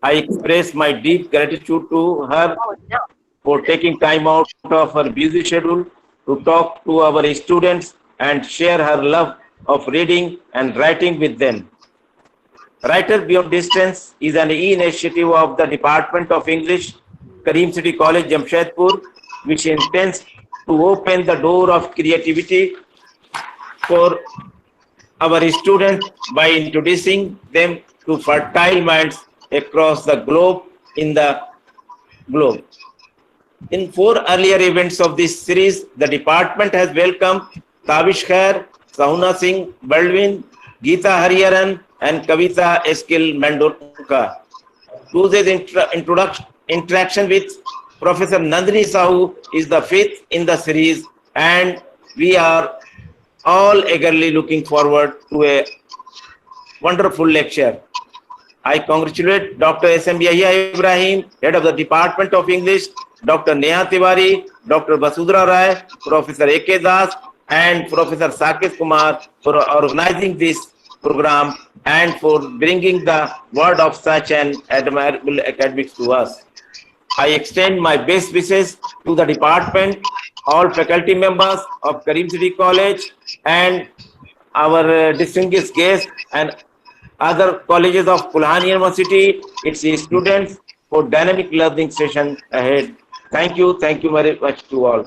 I express my deep gratitude to her for taking time out of her busy schedule to talk to our students and share her love of reading and writing with them. Writer Beyond Distance is an initiative of the Department of English, Kareem City College, Jamshedpur, which intends to open the door of creativity for our students by introducing them to fertile minds across the globe in the globe. In four earlier events of this series, the department has welcomed Tavish Khair, Sahuna Singh Baldwin, Geeta Hariharan, and Kavita Eskil Mandolka. Today's interaction with Professor Nandini Sahu is the fifth in the series, and we are all eagerly looking forward to a wonderful lecture. I congratulate Dr. S.M. Yahya Ibrahim, Head of the Department of English, Dr. Neha Tiwari, Dr. Basudra Rai, Professor A.K. Das, and Professor Saket Kumar for organizing this program and for bringing the word of such an admirable academics to us. I extend my best wishes to the department, all faculty members of Kareem City College, and our distinguished guests and other colleges of Pulhan University, its students for dynamic learning session ahead. Thank you very much to all.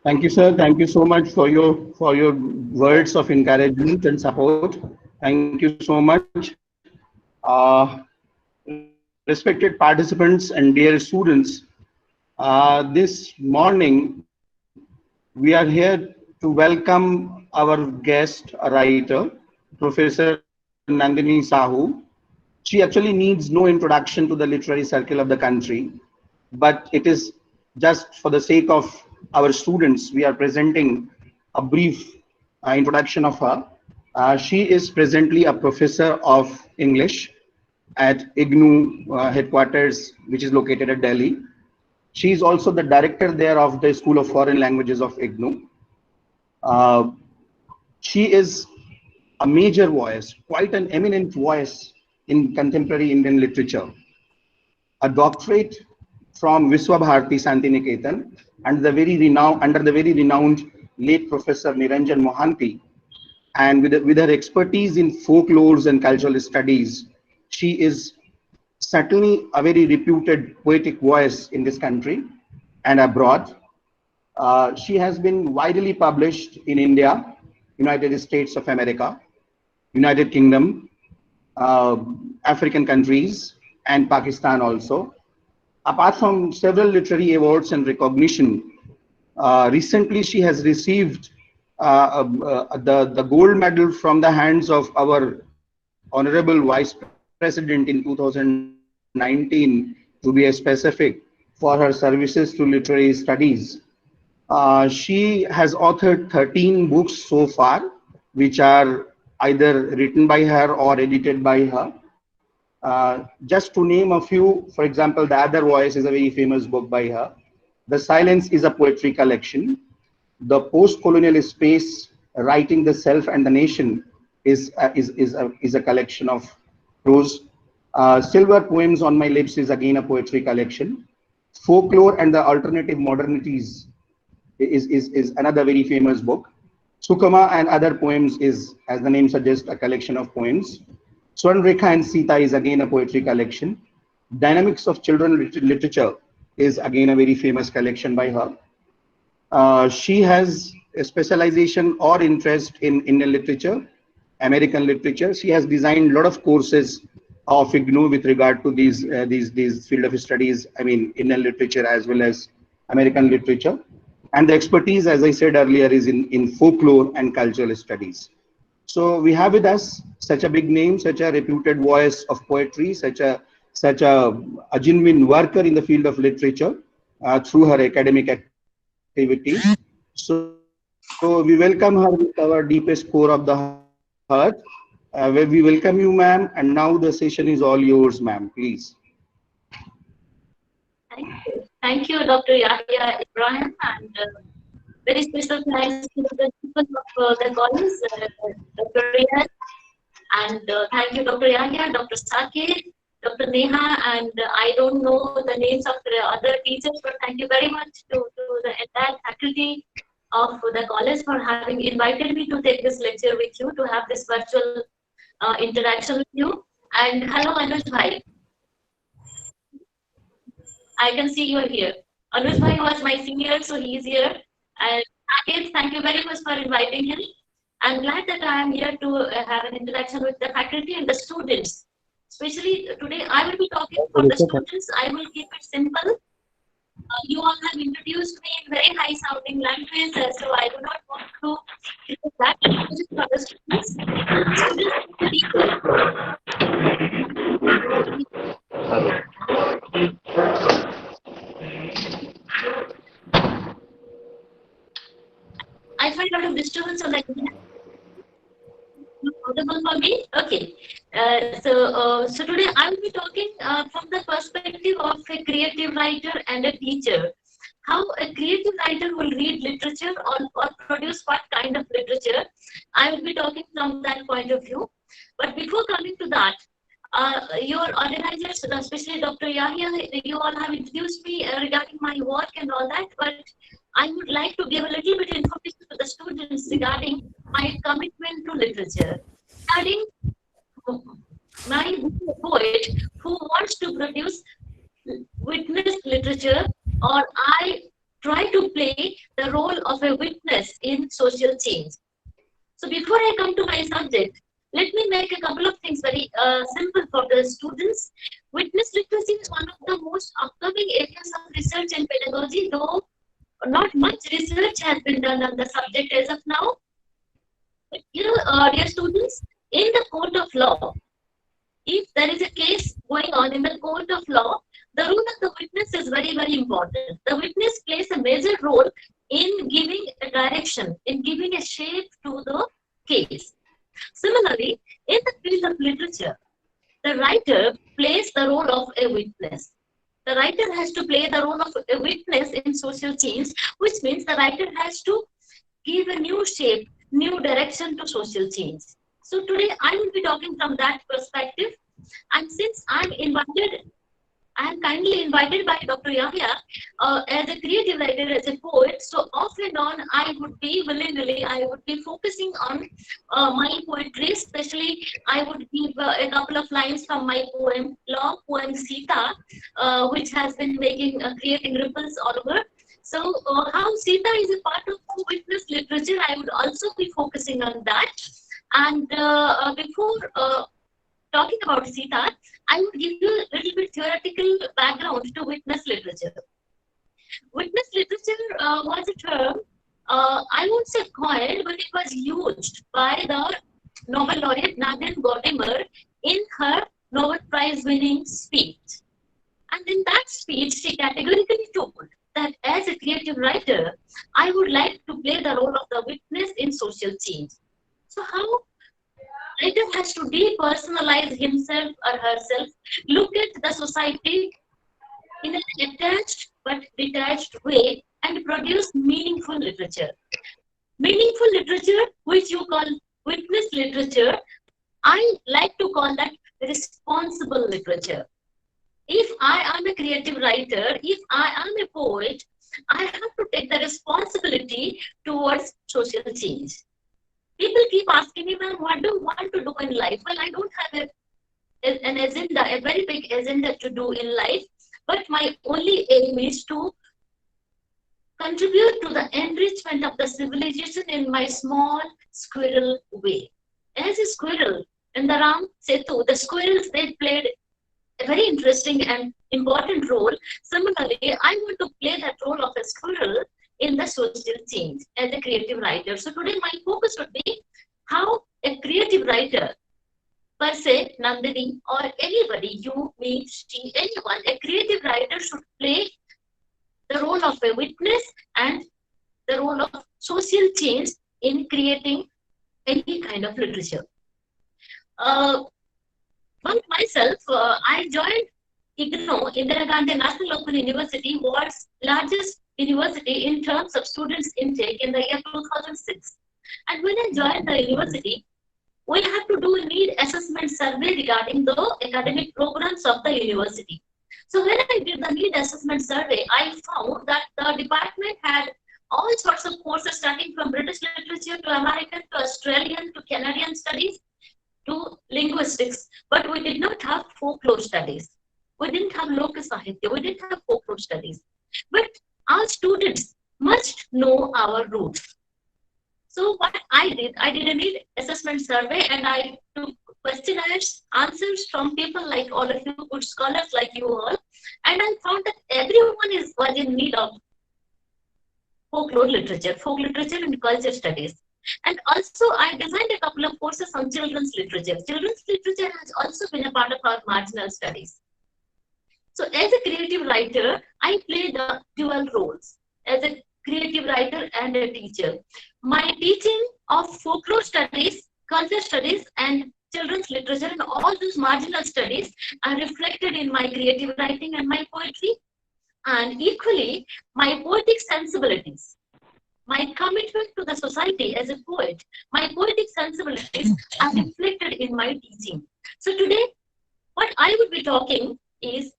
Thank you, sir. Thank you so much for your words of encouragement and support. Thank you so much. Respected participants and dear students, this morning we are here to welcome our guest, a writer, Professor Nandini Sahu. She actually needs no introduction to the literary circle of the country, but it is just for the sake of our students, we are presenting a brief introduction of her. She is presently a professor of English at IGNOU headquarters, which is located at Delhi. She is also the director there of the School of Foreign Languages of IGNOU. She is a major voice, quite an eminent voice in contemporary Indian literature. A doctorate from Viswa Bharati Santiniketan and under the very renowned late Professor Niranjan Mohanty, and with her expertise in folklores and cultural studies, she is certainly a very reputed poetic voice in this country and abroad. She has been widely published in India, United States of America, United Kingdom, African countries, and Pakistan also. Apart from several literary awards and recognition, recently she has received the gold medal from the hands of our Honorable Vice President in 2019, to be specific, for her services to literary studies. She has authored 13 books so far, which are either written by her or edited by her. Just to name a few, for example, The Other Voice is a very famous book by her. The Silence is a poetry collection. The Post-Colonial Space, Writing the Self and the Nation is a collection of prose. Silver Poems on My Lips is again a poetry collection. Folklore and the Alternative Modernities is another very famous book. Sukama and Other Poems is, as the name suggests, a collection of poems. Swarnrekha and Sita is again a poetry collection. Dynamics of Children Literature is again a very famous collection by her. She has a specialization or interest in Indian literature, American literature. She has designed a lot of courses of IGNOU with regard to these field of studies, I mean, Indian literature as well as American literature. And the expertise, as I said earlier, is in folklore and cultural studies. So we have with us such a big name, such a reputed voice of poetry, such a genuine worker in the field of literature through her academic activities. So we welcome her with our deepest core of the heart. We welcome you, ma'am, and now the session is all yours, ma'am. Please. Thank you, Dr. Yahya Ibrahim, and very special thanks to the principal of the college, Dr. Riyad, And thank you, Dr. Yahya, Dr. Sakir, Dr. Neha, and I don't know the names of the other teachers, but thank you very much to the entire faculty of the college for having invited me to take this lecture with you, to have this virtual interaction with you. And hello, Anuj Bhai. I can see you are here. Anuj Bhai was my senior, so he is here. And Sakir, thank you very much for inviting him. I'm glad that I am here to have an interaction with the faculty and the students. Especially today, I will be talking for the students. I will keep it simple. You all have introduced me in very high sounding language, so I do not want to use that language for the students. I find a lot of disturbance on the audible for me? Okay. So today I will be talking from the perspective of a creative writer and a teacher. How a creative writer will read literature or produce what kind of literature. I will be talking from that point of view. But before coming to that, your organizers, especially Dr. Yahya, you all have introduced me regarding my work and all that, but I would like to give a little bit information to the students regarding my commitment to literature. Regarding my poet who wants to produce witness literature, or I try to play the role of a witness in social change. So before I come to my subject, let me make a couple of things very simple for the students. Witness literacy is one of the most upcoming areas of research and pedagogy, though not much research has been done on the subject as of now. But, dear students, in the court of law, if there is a case going on in the court of law, the role of the witness is very, very important. The witness plays a major role in giving a direction, in giving a shape to the case. Similarly, in the field of literature, the writer plays the role of a witness. The writer has to play the role of a witness in social change, which means the writer has to give a new shape, new direction to social change. So today I will be talking from that perspective. And since I'm kindly invited by Dr. Yahya as a creative writer, as a poet. So off and on, I would be focusing on my poetry. Especially, I would give a couple of lines from my long poem Sita, which has been creating ripples all over. So how Sita is a part of witness literature, I would also be focusing on that. And before talking about Sita, I would give you a little bit theoretical background to witness literature. Witness literature was a term, I won't say coined, but it was used by the Nobel laureate Nadine Gordimer in her Nobel Prize winning speech. And in that speech, she categorically told that as a creative writer, I would like to play the role of the witness in social change. So how writer has to depersonalize himself or herself, look at the society in an attached but detached way, and produce meaningful literature. Meaningful literature, which you call witness literature, I like to call that responsible literature. If I am a creative writer, if I am a poet, I have to take the responsibility towards social change. People keep asking me, ma'am, what do you want to do in life? Well, I don't have an agenda, a very big agenda to do in life, but my only aim is to contribute to the enrichment of the civilization in my small squirrel way. As a squirrel in the Ram Setu, the squirrels, they played a very interesting and important role. Similarly, I want to play that role of a squirrel in the social change as a creative writer. So today my focus would be how a creative writer, per se, Nandini, or anybody, you, me, she, anyone, a creative writer should play the role of a witness and the role of social change in creating any kind of literature. Myself, I joined IGNOU, Indira Gandhi National Open University, was largest university in terms of students intake in the year 2006. And when I joined the university, we have to do a need assessment survey regarding the academic programs of the university. So when I did the need assessment survey, I found that the department had all sorts of courses starting from British literature to American to Australian to Canadian studies to linguistics, but we did not have folklore studies. We didn't have Loka Sahitya, we didn't have folklore studies. But our students must know our roots. So what I did a need assessment survey and I took questionnaires, answers from people like all of you, good scholars like you all, and I found that everyone was in need of folk literature and culture studies. And also I designed a couple of courses on children's literature. Children's literature has also been a part of our marginal studies. So as a creative writer, I play the dual roles as a creative writer and a teacher. My teaching of folklore studies, culture studies, and children's literature and all those marginal studies are reflected in my creative writing and my poetry. And equally, my poetic sensibilities, my commitment to the society as a poet, my poetic sensibilities are reflected in my teaching. So today, what I would be talking is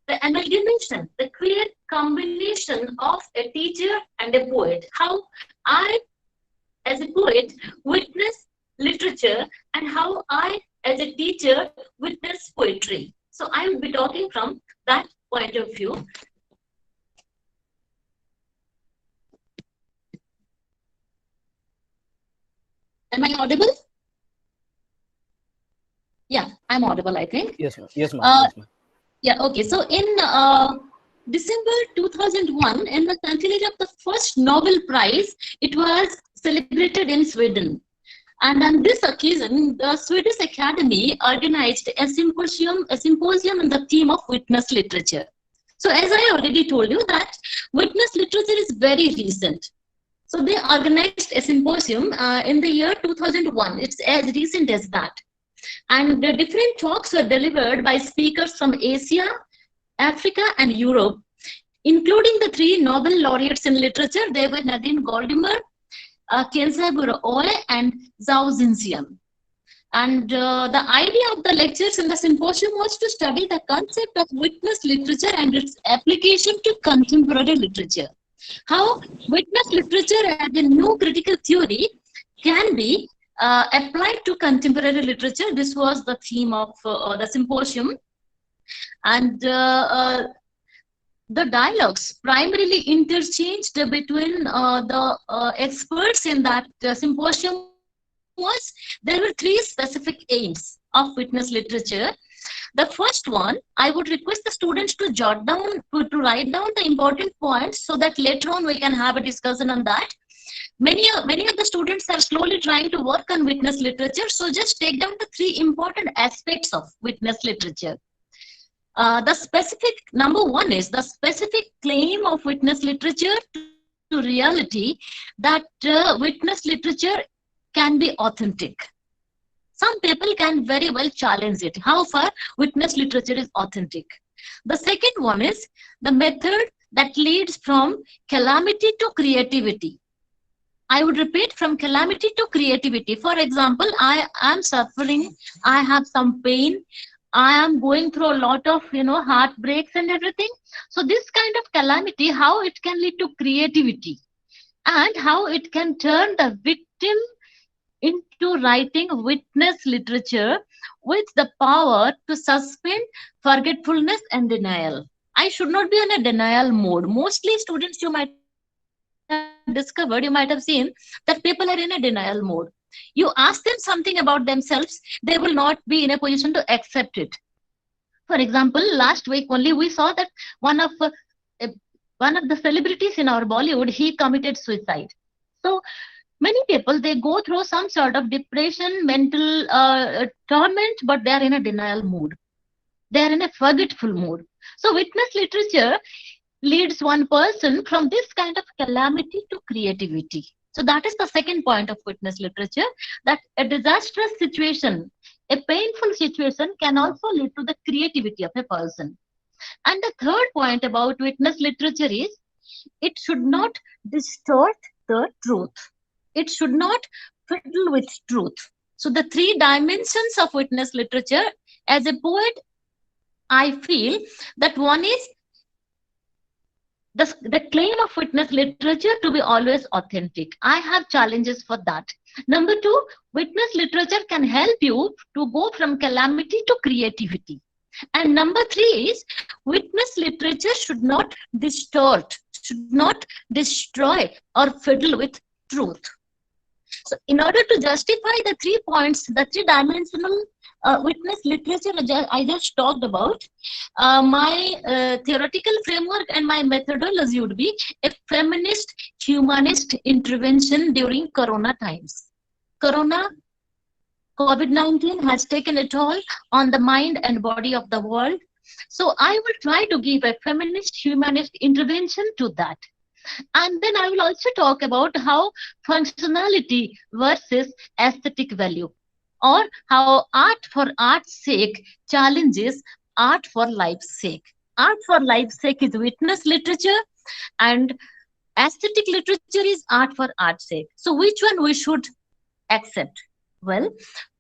the amalgamation, the queer combination of a teacher and a poet. How I, as a poet, witness literature and how I, as a teacher, witness poetry. So I will be talking from that point of view. Am I audible? Yeah, I'm audible, I think. Yes, ma'am. Yes, ma'am. Yeah, okay. So in December 2001, in the centenary of the first Nobel Prize, it was celebrated in Sweden. And on this occasion, the Swedish Academy organized a symposium on the theme of witness literature. So as I already told you that witness literature is very recent. So they organized a symposium in the year 2001. It's as recent as that. And the different talks were delivered by speakers from Asia, Africa, and Europe, including the 3 Nobel laureates in literature. They were Nadine Gordimer, Kenzaburo Oe, and Zhao Xinxian. And the idea of the lectures in the symposium was to study the concept of witness literature and its application to contemporary literature. How witness literature as a new critical theory can be applied to contemporary literature. This was the theme of the symposium. And the dialogues primarily interchanged between the experts in that symposium was, there were 3 specific aims of witness literature. The first one, I would request the students to jot down, to write down the important points so that later on we can have a discussion on that. Many of the students are slowly trying to work on witness literature. So just take down the 3 important aspects of witness literature. The specific, number 1 is the specific claim of witness literature to reality, that witness literature can be authentic. Some people can very well challenge it. How far witness literature is authentic. The second one is the method that leads from calamity to creativity. I would repeat, from calamity to creativity. For example, I am suffering, I have some pain, I am going through a lot of, heartbreaks and everything. So this kind of calamity, how it can lead to creativity and how it can turn the victim into writing witness literature with the power to suspend forgetfulness and denial. I should not be in a denial mode. Mostly students, you might have discovered, you might have seen that people are in a denial mode. You ask them something about themselves, they will not be in a position to accept it. For example, last week only we saw that one of the celebrities in our Bollywood, he committed suicide. So many people, they go through some sort of depression, mental torment, but they are in a denial mood. They are in a forgetful mood. So witness literature leads one person from this kind of calamity to creativity. So that is the second point of witness literature, that a disastrous situation, a painful situation can also lead to the creativity of a person. And the third point about witness literature is it should not distort the truth. It should not fiddle with truth. So the three dimensions of witness literature, as a poet, I feel that one is the claim of witness literature to be always authentic. I have challenges for that. Number two, witness literature can help you to go from calamity to creativity. And number three is witness literature should not distort, should not destroy or fiddle with truth. So in order to justify the 3 points, the three-dimensional witness literature I just talked about, my theoretical framework and my methodology would be a feminist, humanist intervention during Corona times. COVID-19 has taken a toll on the mind and body of the world. So I will try to give a feminist, humanist intervention to that. And then I will also talk about how functionality versus aesthetic value, or how art for art's sake challenges art for life's sake. Art for life's sake is witness literature, and aesthetic literature is art for art's sake. So which one we should accept? Well,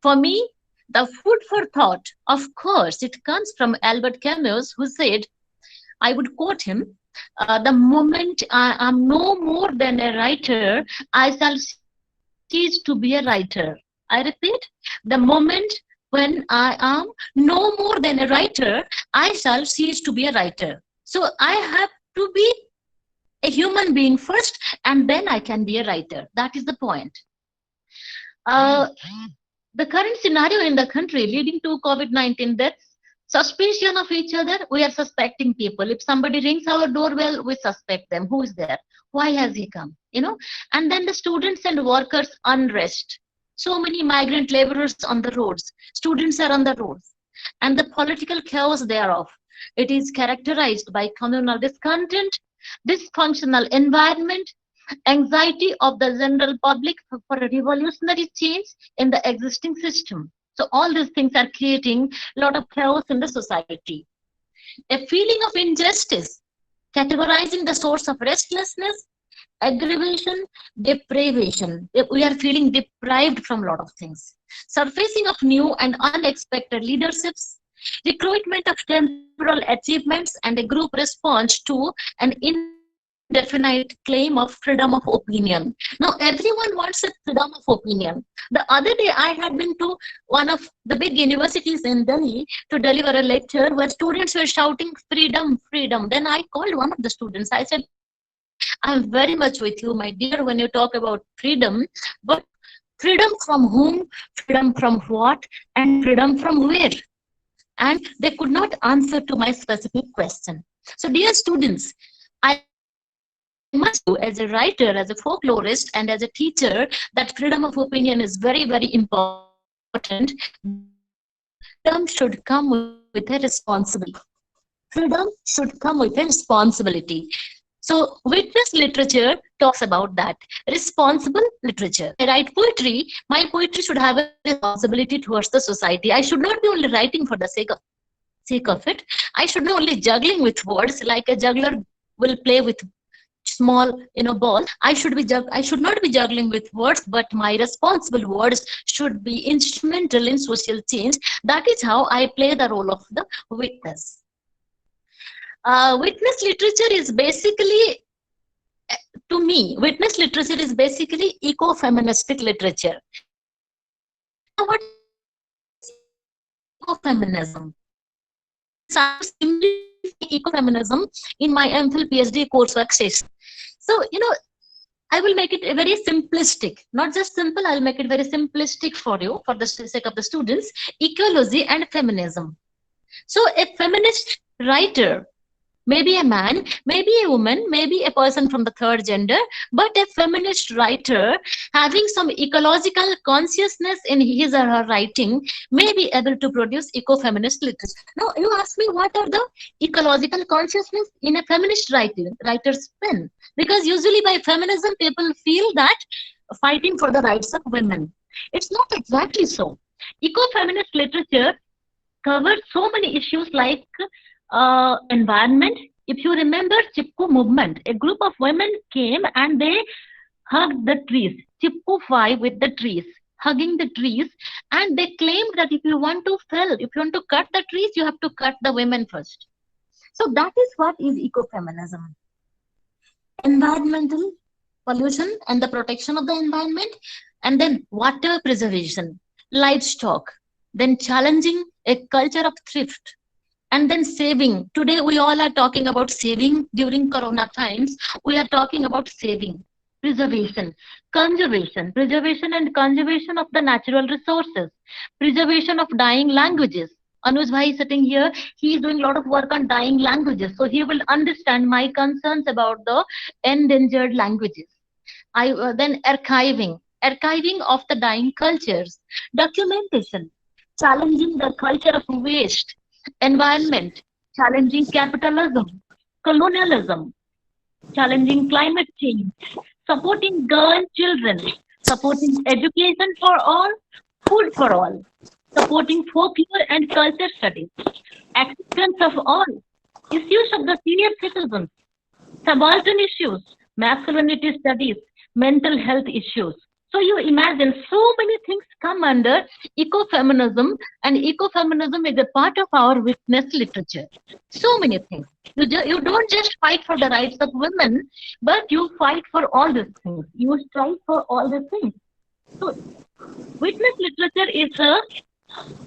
for me, the food for thought, of course, it comes from Albert Camus, who said, I would quote him, the moment I am no more than a writer, I shall cease to be a writer. I repeat, the moment when I am no more than a writer, I shall cease to be a writer. So I have to be a human being first, and then I can be a writer. That is the point. The current scenario in the country leading to COVID-19 deaths, suspicion of each other, we are suspecting people. If somebody rings our doorbell, we suspect them. Who is there? Why has he come? You know, and then the students and workers unrest. So many migrant laborers on the roads. Students are on the roads. And the political chaos thereof. It is characterized by communal discontent, dysfunctional environment, anxiety of the general public for a revolutionary change in the existing system. So all these things are creating a lot of chaos in the society. A feeling of injustice, categorizing the source of restlessness, aggravation, deprivation. We are feeling deprived from a lot of things. Surfacing of new and unexpected leaderships, recruitment of temporal achievements, and a group response to an indefinite claim of freedom of opinion. Now, everyone wants a freedom of opinion. The other day, I had been to one of the big universities in Delhi to deliver a lecture where students were shouting, freedom, freedom. Then I called one of the students. I said, I'm very much with you, my dear, when you talk about freedom, but freedom from whom, freedom from what, and freedom from where? And they could not answer to my specific question. So, dear students, I must do as a writer, as a folklorist, and as a teacher, that freedom of opinion is very, very important. Freedom should come with a responsibility. Freedom should come with a responsibility. So witness literature talks about that. Responsible literature. I write poetry. My poetry should have a responsibility towards the society. I should not be only writing for the sake of it. I should be only juggling with words, like a juggler will play with small ball. I should not be juggling with words, but my responsible words should be instrumental in social change. That is how I play the role of the witness. Witness literature is basically, to me, witness literature is basically eco-feministic literature. What is ecofeminism? Ecofeminism in my MPhil PhD coursework session. So, I will make it a very simplistic, not just simple, I'll make it very simplistic for you, for the sake of the students, ecology and feminism. So a feminist writer, maybe a man, maybe a woman, maybe a person from the third gender, but a feminist writer having some ecological consciousness in his or her writing may be able to produce eco-feminist literature. Now, you ask me, what are the ecological consciousness in a feminist writer's pen? Because usually by feminism, people feel that fighting for the rights of women. It's not exactly so. Eco-feminist literature covers so many issues like environment. If you remember Chipko movement, a group of women came and they hugged the trees, Chipko 5 with the trees, hugging the trees, and they claimed that if you want to cut the trees, you have to cut the women first. So that is what is ecofeminism. Environmental pollution and the protection of the environment, and then water preservation, livestock, then challenging a culture of thrift, and then saving. Today we all are talking about saving during corona times. We are talking about saving, preservation, preservation and conservation of the natural resources, preservation of dying languages. Anuj bhai is sitting here, he is doing a lot of work on dying languages, so he will understand my concerns about the endangered languages. Then archiving of the dying cultures, documentation, challenging the culture of waste, environment, challenging capitalism, colonialism, challenging climate change, supporting girl children, supporting education for all, food for all, supporting folklore and culture studies, acceptance of all, issues of the senior citizens, subaltern issues, masculinity studies, mental health issues. So you imagine so many things come under ecofeminism, and ecofeminism is a part of our witness literature. So many things. You don't just fight for the rights of women, but you fight for all these things. You strive for all these things. So witness literature is a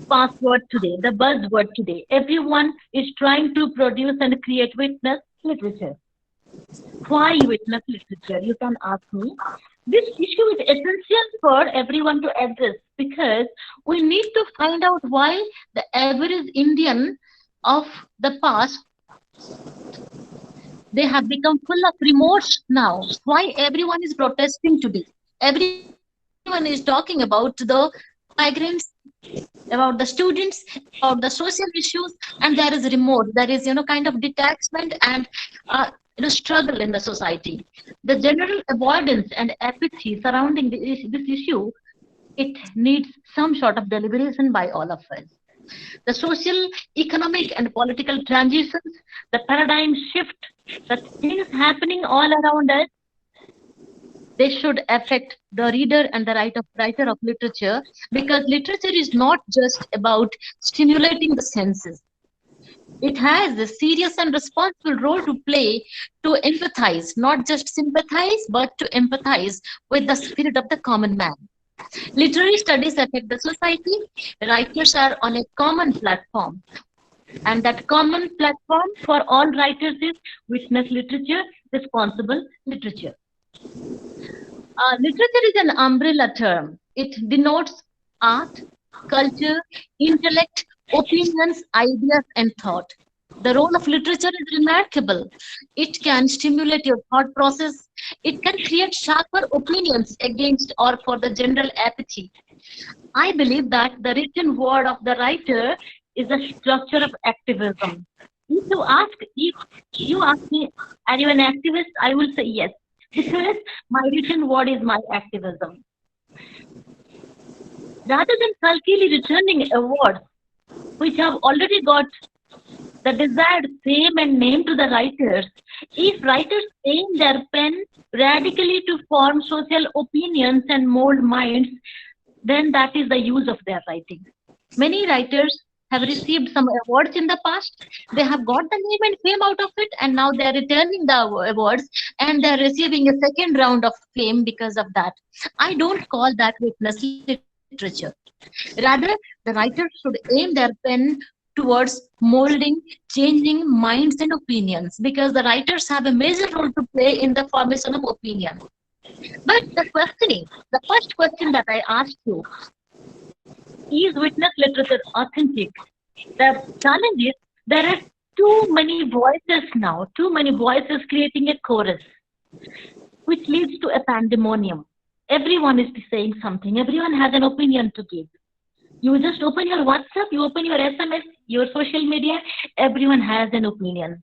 password today, the buzzword today. Everyone is trying to produce and create witness literature. Why witness literature? You can ask me. This issue is essential for everyone to address, because we need to find out why the average Indian of the past, they have become full of remorse now. Why everyone is protesting today? Everyone is talking about the migrants, about the students, about the social issues, and there is remorse. There is, kind of detachment and struggle in the society. The general avoidance and apathy surrounding this issue, it needs some sort of deliberation by all of us. The social, economic, and political transitions, the paradigm shift, the things happening all around us, they should affect the reader and the writer of literature, because literature is not just about stimulating the senses. It has a serious and responsible role to play to empathize, not just sympathize, but to empathize with the spirit of the common man. Literary studies affect the society. Writers are on a common platform. And that common platform for all writers is witness literature, responsible literature. Literature is an umbrella term. It denotes art, culture, intellect, opinions, ideas, and thought. The role of literature is remarkable. It can stimulate your thought process. It can create sharper opinions against or for the general apathy. I believe that the written word of the writer is a structure of activism. If you ask me, are you an activist? I will say yes, because my written word is my activism. Rather than sulkily returning awards which have already got the desired fame and name to the writers, if writers aim their pen radically to form social opinions and mold minds, then that is the use of their writing. Many writers have received some awards in the past. They have got the name and fame out of it, and now they are returning the awards and they are receiving a second round of fame because of that. I don't call that witness literature. Rather, the writers should aim their pen towards molding, changing minds and opinions, because the writers have a major role to play in the formation of opinion. But the first question that I asked you, is witness literature authentic? The challenge is there are too many voices now, too many voices creating a chorus, which leads to a pandemonium. Everyone is saying something, everyone has an opinion to give. You just open your WhatsApp, you open your SMS, your social media, everyone has an opinion.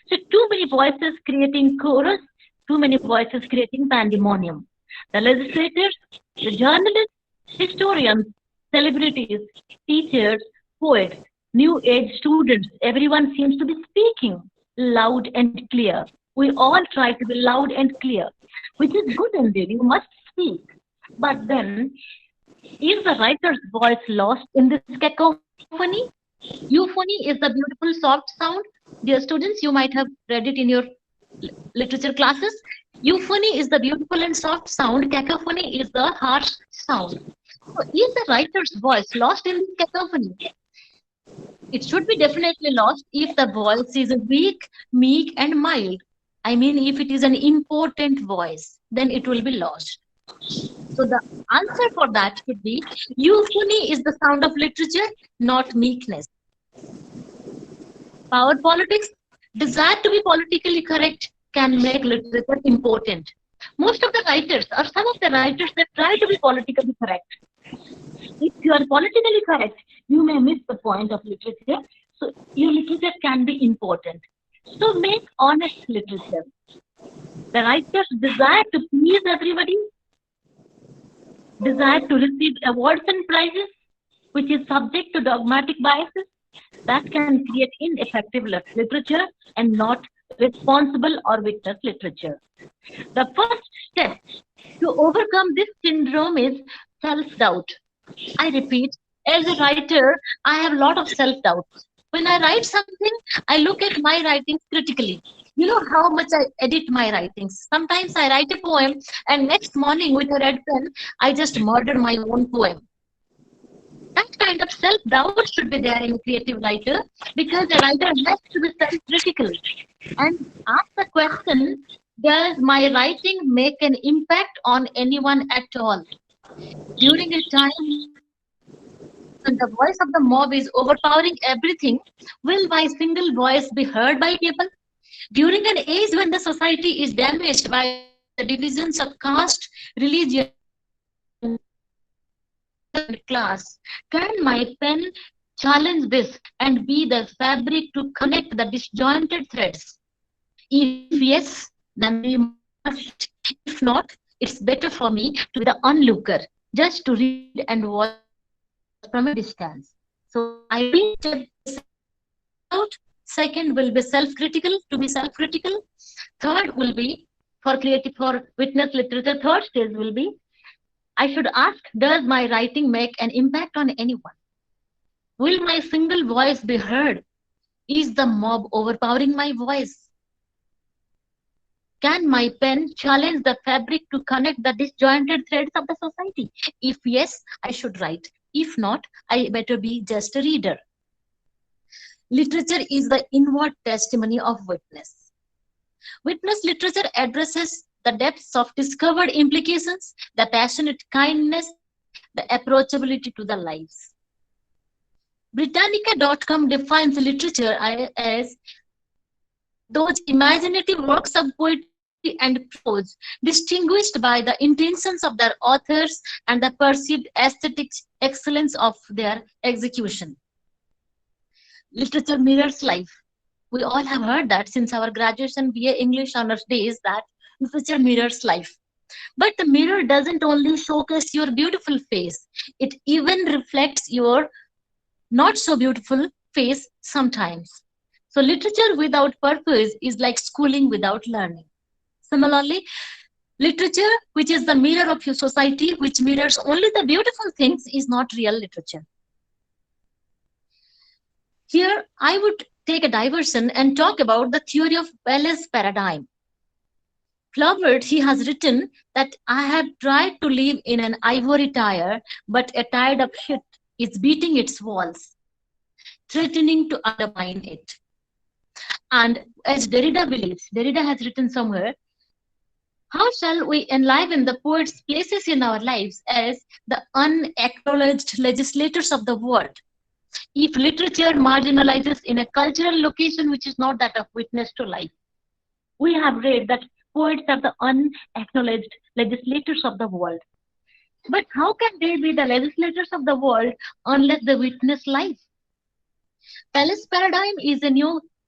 So too many voices creating chorus, too many voices creating pandemonium. The legislators, the journalists, historians, celebrities, teachers, poets, new age students, everyone seems to be speaking loud and clear. We all try to be loud and clear. which is good indeed. You must speak. But then, is the writer's voice lost in this cacophony? Euphony is the beautiful soft sound. Dear students, you might have read it in your literature classes. Euphony is the beautiful and soft sound. Cacophony is the harsh sound. So is the writer's voice lost in this cacophony? It should be definitely lost if the voice is weak, meek, and mild. I mean, if it is an important voice, then it will be lost. So the answer for that should be euphony is the sound of literature, not meekness. Power politics, desire to be politically correct can make literature important. Most of the writers, or some of the writers, they try to be politically correct. If you are politically correct, you may miss the point of literature. So your literature can be important. So make honest literature. The writers desire to please everybody, desire to receive awards and prizes, which is subject to dogmatic biases, that can create ineffective literature and not responsible or witness literature. The first step to overcome this syndrome is self-doubt. I repeat, as a writer, I have a lot of self-doubt. When I write something, I look at my writings critically. You know how much I edit my writings. Sometimes I write a poem and next morning with a red pen, I just murder my own poem. That kind of self-doubt should be there in a creative writer because a writer has to be self-critical and ask the question, does my writing make an impact on anyone at all? During a time when the voice of the mob is overpowering everything, will my single voice be heard by people? During an age when the society is damaged by the divisions of caste, religion, and class, can my pen challenge this and be the fabric to connect the disjointed threads? If yes, then we must. If not, it's better for me to be the onlooker, just to read and watch from a distance. So I will out. Second will be self-critical, to be self-critical. Third will be for witness literature. Third stage will be, I should ask, does my writing make an impact on anyone? Will my single voice be heard? Is the mob overpowering my voice? Can my pen challenge the fabric to connect the disjointed threads of the society? If yes, I should write. If not, I better be just a reader. Literature is the inward testimony of witness. Witness literature addresses the depths of discovered implications, the passionate kindness, the approachability to the lives. Britannica.com defines literature as those imaginative works of poetry and prose distinguished by the intentions of their authors and the perceived aesthetic excellence of their execution. Literature mirrors life. We all have heard that since our graduation BA English honors days, that literature mirrors life. But the mirror doesn't only showcase your beautiful face, it even reflects your not so beautiful face sometimes. So literature without purpose is like schooling without learning. Similarly, literature, which is the mirror of your society, which mirrors only the beautiful things, is not real literature. Here, I would take a diversion and talk about the theory of Wallace paradigm. Flaubert, he has written that I have tried to live in an ivory tower, but a tired up ship is beating its walls, threatening to undermine it. And as Derrida believes, Derrida has written somewhere, how shall we enliven the poet's places in our lives as the unacknowledged legislators of the world? If literature marginalizes in a cultural location which is not that of witness to life. We have read that poets are the unacknowledged legislators of the world. But how can they be the legislators of the world unless they witness life? Wallace paradigm is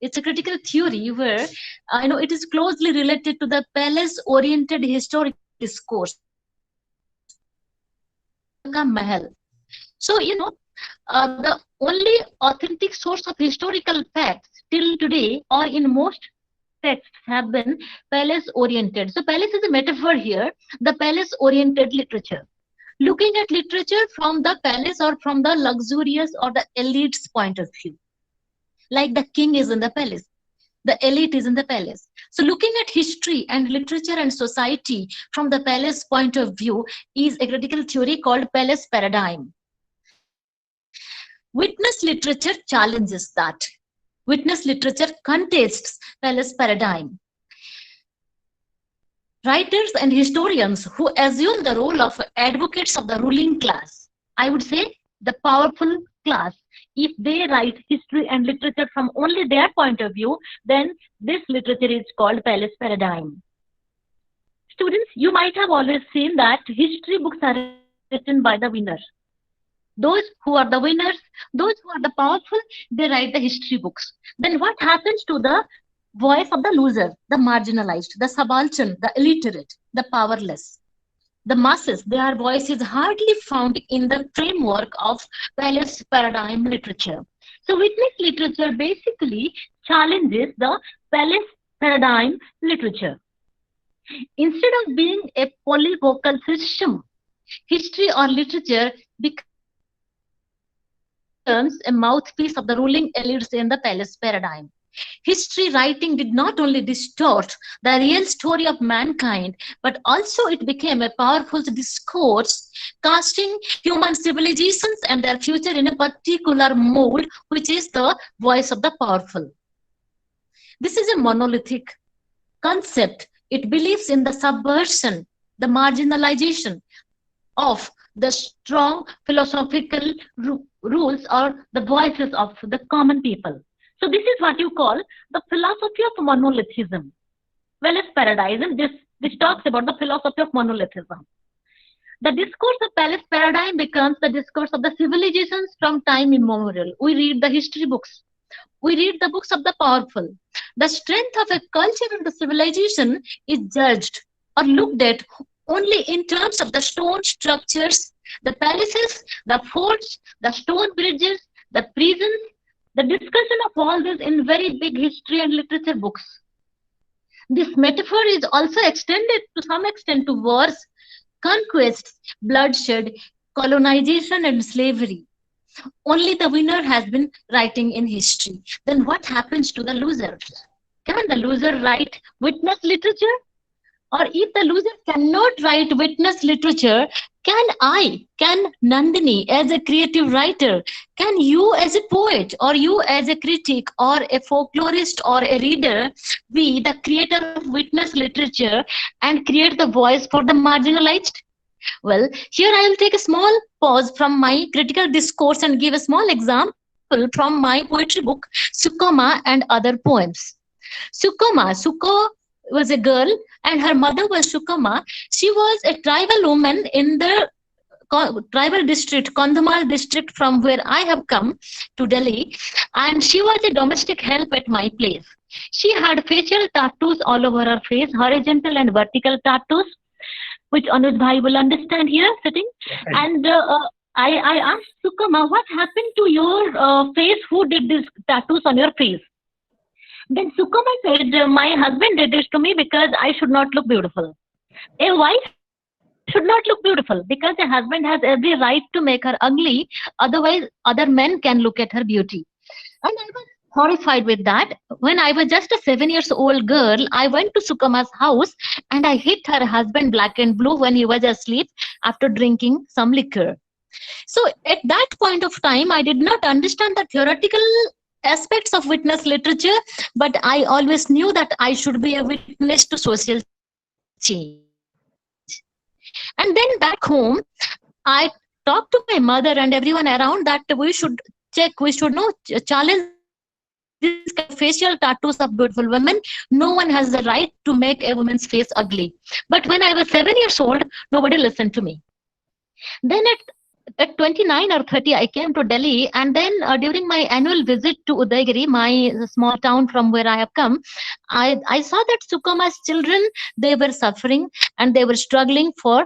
it's a critical theory where it is closely related to the palace-oriented historic discourse. Mahal. So, the only authentic source of historical facts till today or in most texts have been palace-oriented. So palace is a metaphor here, the palace-oriented literature. Looking at literature from the palace or from the luxurious or the elite's point of view. Like the king is in the palace, the elite is in the palace. So looking at history and literature and society from the palace point of view is a critical theory called palace paradigm. Witness literature challenges that. Witness literature contests palace paradigm. Writers and historians who assume the role of advocates of the ruling class, I would say the powerful class, if they write history and literature from only their point of view, then this literature is called palace paradigm. Students, you might have always seen that history books are written by the winners. Those who are the winners, those who are the powerful, they write the history books. Then what happens to the voice of the loser, the marginalized, the subaltern, the illiterate, the powerless? The masses, their voice is hardly found in the framework of palace paradigm literature. So witness literature basically challenges the palace paradigm literature. Instead of being a polyvocal system, history or literature becomes a mouthpiece of the ruling elites in the palace paradigm. History writing did not only distort the real story of mankind, but also it became a powerful discourse, casting human civilizations and their future in a particular mold, which is the voice of the powerful. This is a monolithic concept. It believes in the subversion, the marginalization of the strong philosophical rules or the voices of the common people. So this is what you call the philosophy of monolithism. Well, as paradigm, this talks about the philosophy of monolithism. The discourse of palace paradigm becomes the discourse of the civilizations from time immemorial. We read the history books. We read the books of the powerful. The strength of a culture and the civilization is judged or looked at only in terms of the stone structures, the palaces, the forts, the stone bridges, the prisons. The discussion of all this in very big history and literature books. This metaphor is also extended to some extent to wars, conquests, bloodshed, colonization, and slavery. Only the winner has been writing in history. Then what happens to the losers? Can the loser write witness literature? Or if the loser cannot write witness literature, can Nandini as a creative writer, can you as a poet or you as a critic or a folklorist or a reader be the creator of witness literature and create the voice for the marginalized? Well, here I will take a small pause from my critical discourse and give a small example from my poetry book, Sukoma and Other Poems. Suko was a girl and her mother was Sukoma. She was a tribal woman in the tribal district, Kandhamal district, from where I have come to Delhi, and she was a domestic help at my place. She had facial tattoos all over her face, horizontal and vertical tattoos, which Anuj Bhai will understand here sitting. And I asked Sukoma, what happened to your face? Who did these tattoos on your face? Then Sukoma said, my husband did this to me because I should not look beautiful. A wife should not look beautiful because a husband has every right to make her ugly. Otherwise, other men can look at her beauty. And I was horrified with that. When I was just a 7-year-old girl, I went to Sukoma's house and I hit her husband black and blue when he was asleep after drinking some liquor. So at that point of time, I did not understand the theoretical aspects of witness literature, but I always knew that I should be a witness to social change. And then back home, I talked to my mother and everyone around that we should check, we should challenge these facial tattoos of beautiful women. No one has the right to make a woman's face ugly. But when I was 7 years old, nobody listened to me. Then at 29 or 30, I came to Delhi, and then during my annual visit to Udaigiri, my small town from where I have come, I saw that Sukoma's children, they were suffering and they were struggling for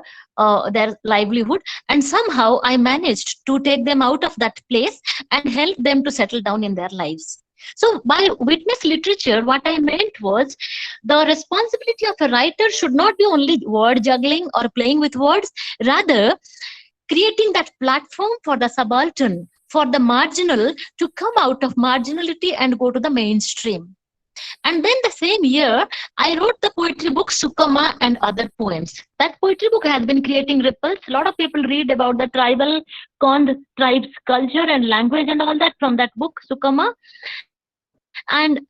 their livelihood, and somehow I managed to take them out of that place and help them to settle down in their lives. So by witness literature, what I meant was the responsibility of a writer should not be only word juggling or playing with words, rather creating that platform for the subaltern, for the marginal to come out of marginality and go to the mainstream. And then the same year, I wrote the poetry book Sukama and Other Poems. That poetry book has been creating ripples. A lot of people read about the tribal Kond tribes culture and language and all that from that book Sukama. And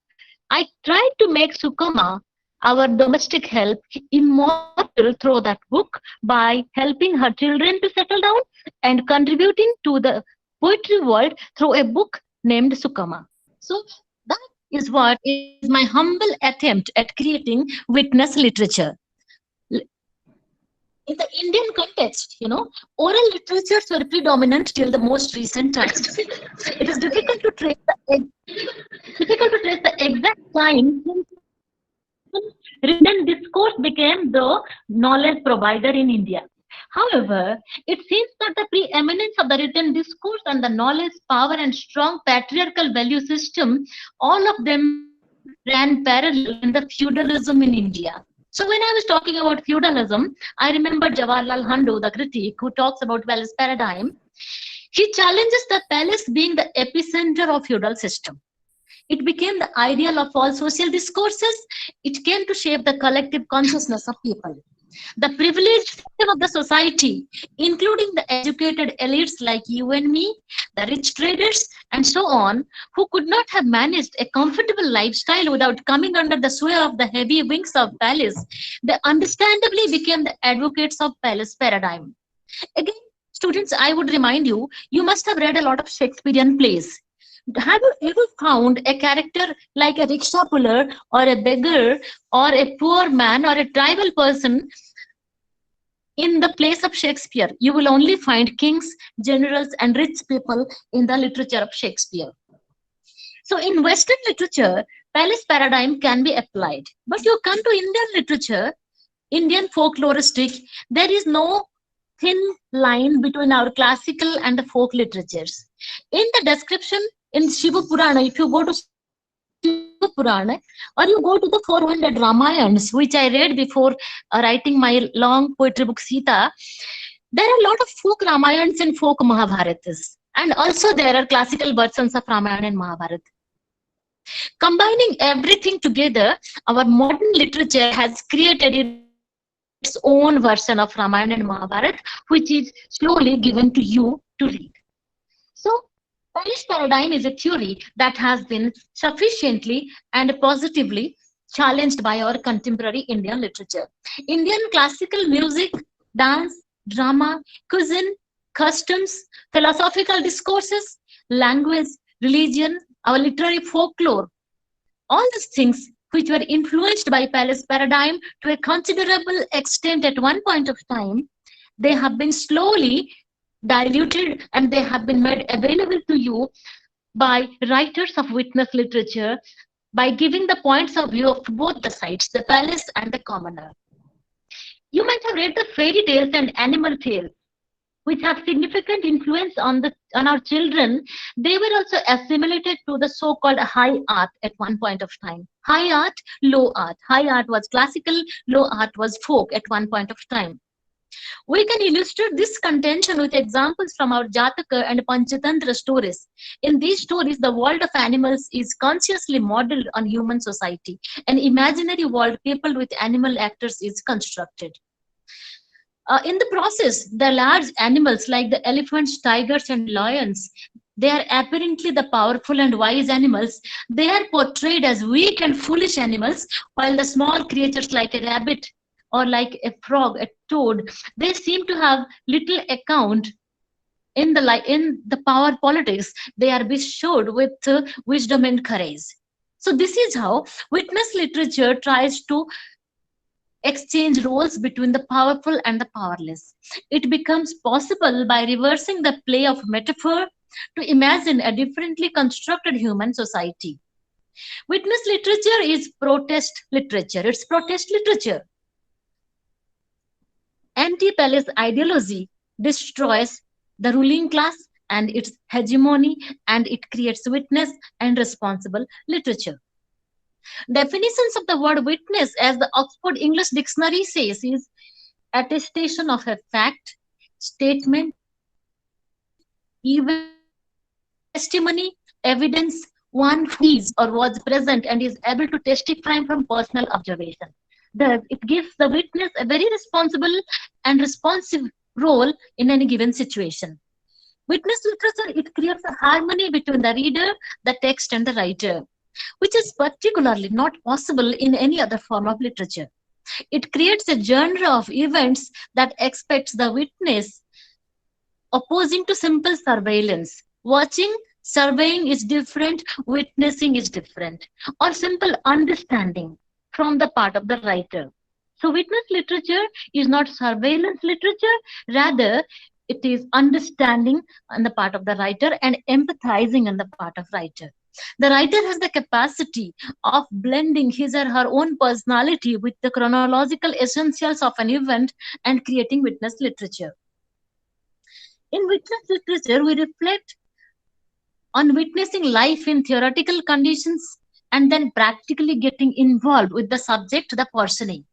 I tried to make Sukama, our domestic help, immortal through that book by helping her children to settle down and contributing to the poetry world through a book named Sukama. So that is what is my humble attempt at creating witness literature. In the Indian context, oral literatures were predominant till the most recent times. It is difficult to trace the exact time when written discourse became the knowledge provider in India. However, it seems that the preeminence of the written discourse and the knowledge, power, and strong patriarchal value system, all of them ran parallel in the feudalism in India. So when I was talking about feudalism, I remember Jawaharlal Nehru, the critic, who talks about palace paradigm. He challenges the palace being the epicenter of feudal system. It became the ideal of all social discourses. It came to shape the collective consciousness of people. The privileged section of the society, including the educated elites like you and me, the rich traders, and so on, who could not have managed a comfortable lifestyle without coming under the sway of the heavy wings of palace, they understandably became the advocates of palace paradigm. Again, students, I would remind you, you must have read a lot of Shakespearean plays. Have you ever found a character like a rickshaw puller or a beggar or a poor man or a tribal person in the place of Shakespeare? You will only find kings, generals, and rich people in the literature of Shakespeare. So in Western literature, palace paradigm can be applied. But you come to Indian literature, Indian folkloristic, there is no thin line between our classical and the folk literatures. In the description in Shiva Purana, if you go to Shiva Purana or you go to the 400 Ramayans, which I read before writing my long poetry book Sita, there are a lot of folk Ramayans and folk Mahabharatas. And also there are classical versions of Ramayana and Mahabharata. Combining everything together, our modern literature has created its own version of Ramayana and Mahabharata, which is slowly given to you to read. So, palace paradigm is a theory that has been sufficiently and positively challenged by our contemporary Indian literature. Indian classical music, dance, drama, cuisine, customs, philosophical discourses, language, religion, our literary folklore, all these things which were influenced by palace paradigm to a considerable extent at one point of time, they have been slowly diluted and they have been made available to you by writers of witness literature by giving the points of view of both the sides, the palace and the commoner. You might have read the fairy tales and animal tales, which have significant influence on our children. They were also assimilated to the so-called high art at one point of time. High art, low art. High art was classical, low art was folk at one point of time. We can illustrate this contention with examples from our Jataka and Panchatantra stories. In these stories, the world of animals is consciously modeled on human society. An imaginary world peopled with animal actors is constructed. In the process, the large animals like the elephants, tigers, and lions, they are apparently the powerful and wise animals. They are portrayed as weak and foolish animals, while the small creatures like a rabbit or like a frog, a toad, they seem to have little account in the power politics. They are bestowed with wisdom and courage. So this is how witness literature tries to exchange roles between the powerful and the powerless. It becomes possible by reversing the play of metaphor to imagine a differently constructed human society. Witness literature is protest literature. It's protest literature. Anti-palace ideology destroys the ruling class and its hegemony, and it creates witness and responsible literature. Definitions of the word witness, as the Oxford English Dictionary says, is attestation of a fact, statement, event, testimony, evidence, one who is or was present and is able to testify from personal observation. Thus, it gives the witness a very responsible and responsive role in any given situation. Witness literature, it creates a harmony between the reader, the text, and the writer, which is particularly not possible in any other form of literature. It creates a genre of events that expects the witness, opposing to simple surveillance. Watching, surveying is different, witnessing is different, or simple understanding from the part of the writer. So witness literature is not surveillance literature, rather it is understanding on the part of the writer and empathizing on the part of writer. The writer has the capacity of blending his or her own personality with the chronological essentials of an event and creating witness literature. In witness literature, we reflect on witnessing life in theoretical conditions and then practically getting involved with the subject, the personing.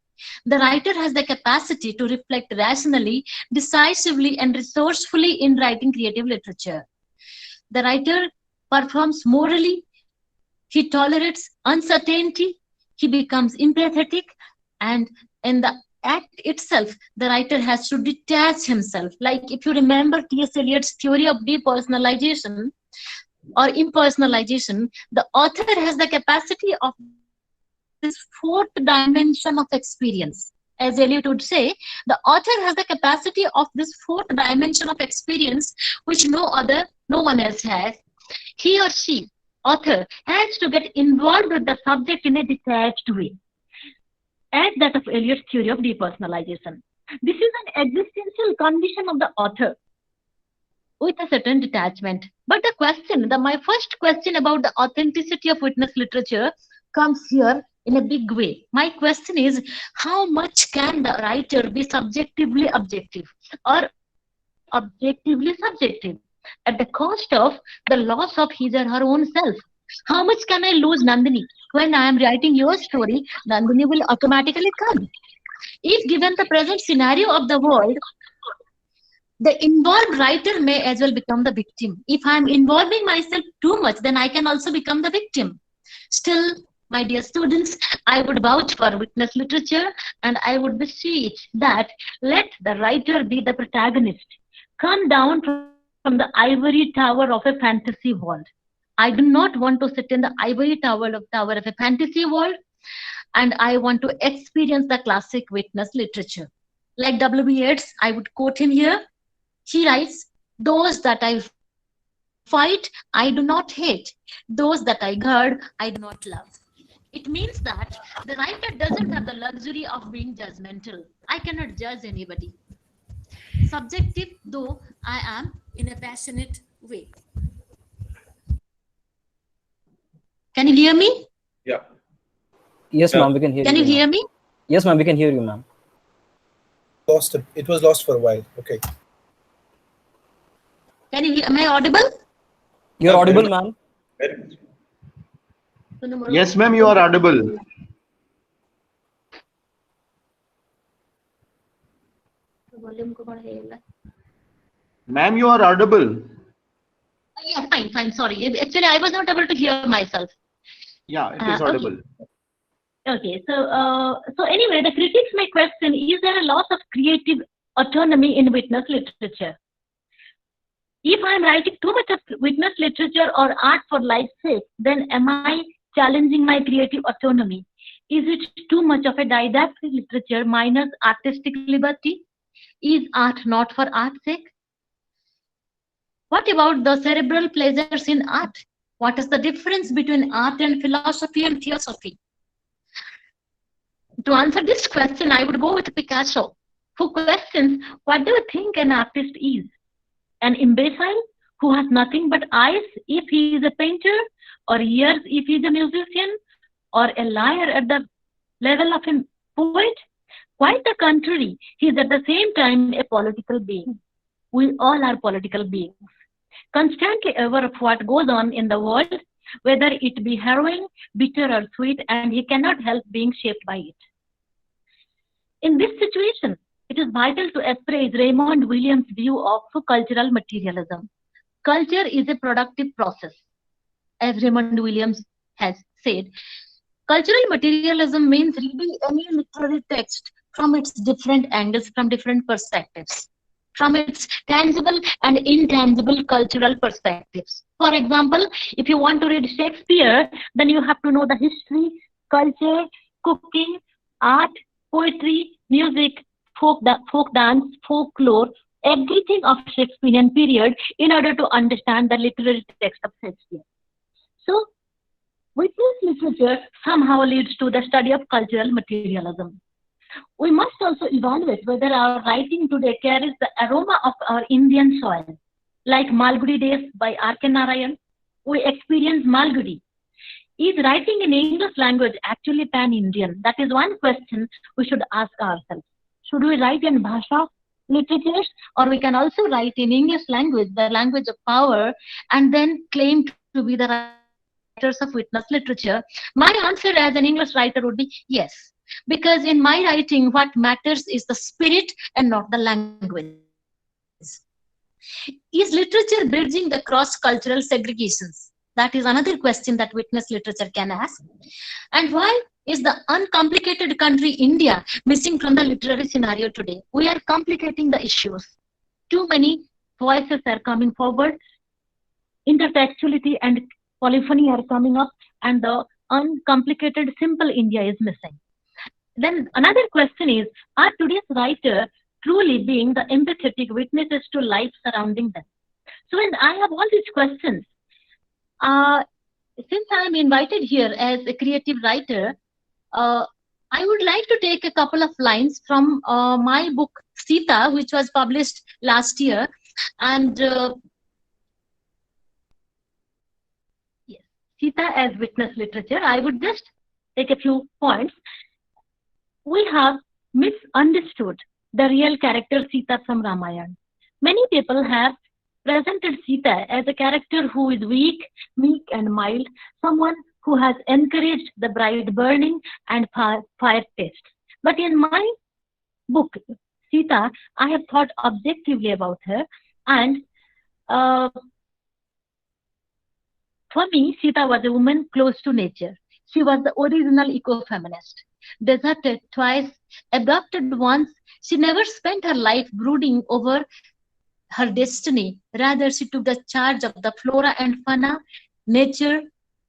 The writer has the capacity to reflect rationally, decisively, and resourcefully in writing creative literature. The writer performs morally, he tolerates uncertainty, he becomes empathetic, and in the act itself, the writer has to detach himself. Like if you remember T.S. Eliot's theory of depersonalization or impersonalization, the author has the capacity of this fourth dimension of experience. As Eliot would say, the author has the capacity of this fourth dimension of experience which no one else has. He or she, author, has to get involved with the subject in a detached way, as that of Eliot's theory of depersonalization. This is an existential condition of the author with a certain detachment. But my first question about the authenticity of witness literature comes here in a big way. My question is, how much can the writer be subjectively objective or objectively subjective at the cost of the loss of his or her own self? How much can I lose Nandini? When I am writing your story, Nandini will automatically come. If given the present scenario of the world, the involved writer may as well become the victim. If I am involving myself too much, then I can also become the victim. Still, my dear students, I would vouch for witness literature, and I would beseech that let the writer be the protagonist. Come down from the ivory tower of a fantasy world. I do not want to sit in the ivory tower of a fantasy world, and I want to experience the classic witness literature. Like W.B. Yeats, I would quote him here. He writes, "Those that I fight, I do not hate. Those that I guard, I do not love." It means that the writer doesn't have the luxury of being judgmental. I cannot judge anybody. Subjective though I am in a passionate way. Can you hear me? Yeah. Yes, ma'am, we can hear you. Can you hear me? Yes, ma'am, we can hear you, ma'am. Lost it. It was lost for a while. Okay. Can you hear? Am I audible? You're audible, ma'am. Yes, ma'am, you are audible. Ma'am, you are audible. Yeah, fine. Sorry. Actually, I was not able to hear myself. Yeah, it is audible. Okay. So anyway, the critics may question: is there a loss of creative autonomy in witness literature? If I am writing too much of witness literature or art for life's sake, then am I challenging my creative autonomy? Is it too much of a didactic literature minus artistic liberty? Is art not for art's sake? What about the cerebral pleasures in art? What is the difference between art and philosophy and theosophy? To answer this question, I would go with Picasso, who questions, what do you think an artist is? An imbecile who has nothing but eyes if he is a painter, or ears if he is a musician, or a liar at the level of a poet? Quite the contrary, he is at the same time a political being. We all are political beings. constantly aware of what goes on in the world, whether it be harrowing, bitter, or sweet, and he cannot help being shaped by it. In this situation, it is vital to appraise Raymond Williams' view of cultural materialism. Culture is a productive process, as Raymond Williams has said. Cultural materialism means reading any literary text from its different angles, from different perspectives, from its tangible and intangible cultural perspectives. For example, if you want to read Shakespeare, then you have to know the history, culture, cooking, art, poetry, music, folk dance, folklore, everything of Shakespearean period in order to understand the literary text of Shakespeare. So, witness literature somehow leads to the study of cultural materialism. We must also evaluate whether our writing today carries the aroma of our Indian soil. Like Malgudi Days by R.K. Narayan, we experience Malgudi. Is writing in English language actually pan-Indian? That is one question we should ask ourselves. Should we write in Bhasha literatures, or we can also write in English language, the language of power, and then claim to be the writers of witness literature? My answer as an English writer would be yes. Because in my writing, what matters is the spirit and not the language. Is literature bridging the cross-cultural segregations? That is another question that witness literature can ask. And why is the uncomplicated country India missing from the literary scenario today? We are complicating the issues. Too many voices are coming forward. Intertextuality and polyphony are coming up, and the uncomplicated simple India is missing. Then another question is, are today's writers truly being the empathetic witnesses to life surrounding them? So when I have all these questions, since I am invited here as a creative writer, I would like to take a couple of lines from my book Sita, which was published last year. And yes, Sita as witness literature. I would just take a few points. We have misunderstood the real character Sita from Ramayana. Many people have presented Sita as a character who is weak, meek, and mild, someone who has encouraged the bride burning and fire taste. But in my book, Sita, I have thought objectively about her, and for me, Sita was a woman close to nature. She was the original eco-feminist. Deserted twice, adopted once, she never spent her life brooding over her destiny. Rather, she took the charge of the flora and fauna, nature,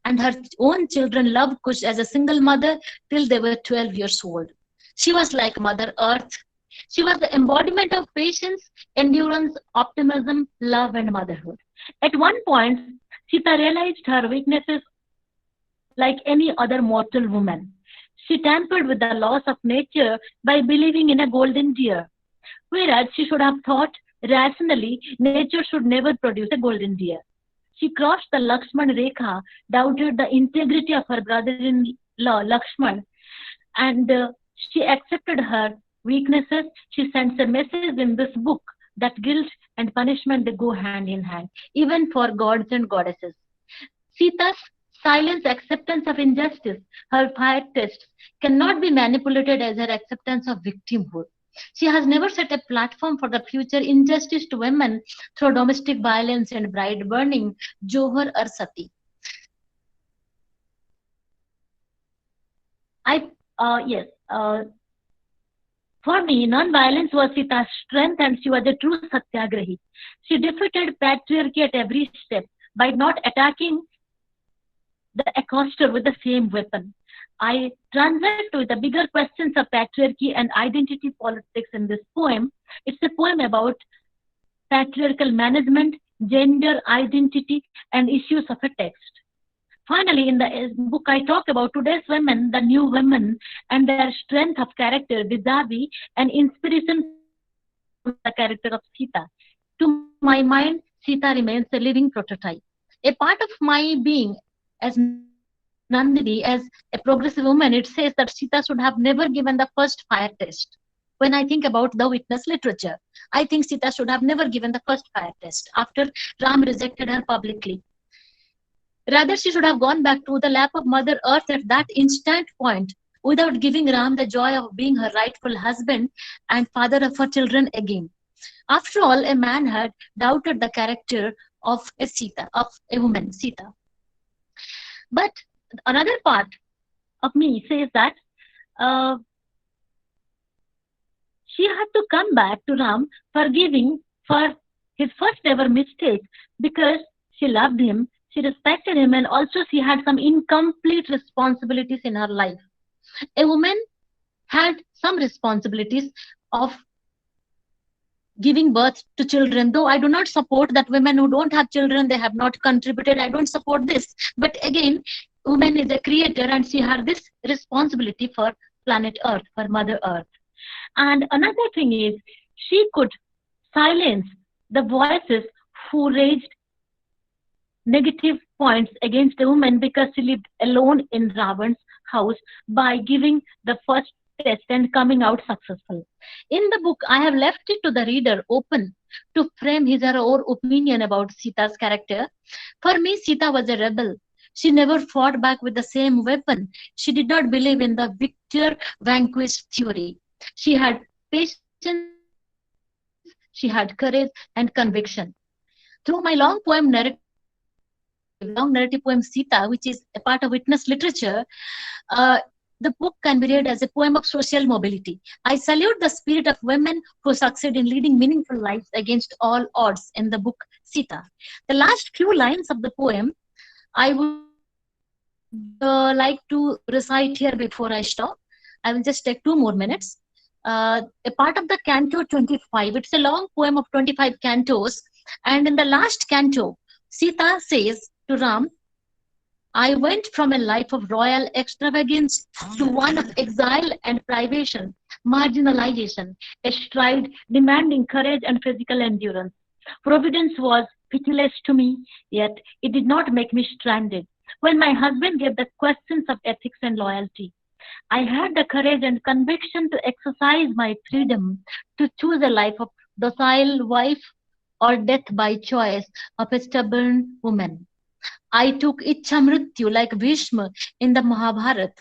and her own children loved Kush as a single mother till they were 12 years old. She was like Mother Earth. She was the embodiment of patience, endurance, optimism, love, and motherhood. At one point, Sita realized her weaknesses like any other mortal woman. She tampered with the laws of nature by believing in a golden deer, whereas she should have thought rationally nature should never produce a golden deer. She crossed the Lakshman Rekha, doubted the integrity of her brother-in-law Lakshman, and she accepted her weaknesses. She sends a message in this book that guilt and punishment, they go hand in hand, even for gods and goddesses. Sita's silence acceptance of injustice, her fire tests, cannot be manipulated as her acceptance of victimhood. She has never set a platform for the future injustice to women through domestic violence and bride burning, Johar or Sati. For me, non-violence was Sita's strength, and she was a true satyagrahi. She defeated patriarchy at every step by not attacking the accoster with the same weapon. I translate to the bigger questions of patriarchy and identity politics in this poem. It's a poem about patriarchal management, gender identity, and issues of a text. Finally, in the book, I talk about today's women, the new women, and their strength of character vis-a-vis and inspiration from the character of Sita. To my mind, Sita remains a living prototype. A part of my being as Nandini, as a progressive woman, it says that Sita should have never given the first fire test. when I think about the witness literature. I think Sita should have never given the first fire test after Ram rejected her publicly. Rather, she should have gone back to the lap of Mother Earth at that instant point without giving Ram the joy of being her rightful husband and father of her children again. After all, a man had doubted the character of a woman, Sita. But another part of me says that she had to come back to Ram, forgiving for his first ever mistake because she loved him, she respected him, and also she had some incomplete responsibilities in her life. A woman had some responsibilities of giving birth to children, though I do not support that women who don't have children, they have not contributed. I don't support this. But again, woman is a creator and she had this responsibility for planet Earth, for Mother Earth. And another thing is, she could silence the voices who raised negative points against a woman because she lived alone in Ravan's house by giving the first test and coming out successful. In the book, I have left it to the reader open to frame his or her opinion about Sita's character. For me, Sita was a rebel. She never fought back with the same weapon. She did not believe in the victor vanquished theory. She had patience, she had courage and conviction. Through my long narrative poem Sita, which is a part of witness literature, the book can be read as a poem of social mobility. I salute the spirit of women who succeed in leading meaningful lives against all odds in the book Sita. The last few lines of the poem I would like to recite here before I stop. I will just take 2 more minutes. A part of the canto 25. It's a long poem of 25 cantos. And in the last canto, Sita says to Ram, I went from a life of royal extravagance to one of exile and privation, marginalization, a stride demanding courage and physical endurance. Providence was pitiless to me, yet it did not make me stranded. When my husband gave the questions of ethics and loyalty, I had the courage and conviction to exercise my freedom to choose a life of docile wife or death by choice of a stubborn woman. I took Ichha Mrityu like Bhishma in the Mahabharata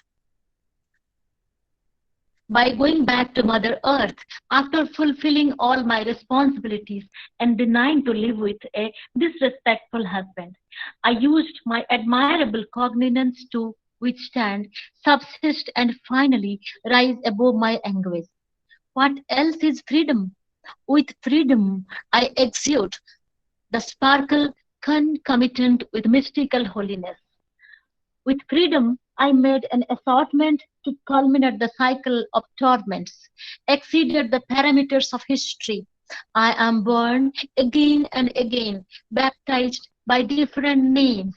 by going back to Mother Earth after fulfilling all my responsibilities and denying to live with a disrespectful husband. I used my admirable cognizance to withstand, subsist, and finally rise above my anguish. What else is freedom? With freedom, I exude the sparkle concomitant with mystical holiness. With freedom, I made an assortment to culminate the cycle of torments, exceeded the parameters of history. I am born again and again, baptized by different names.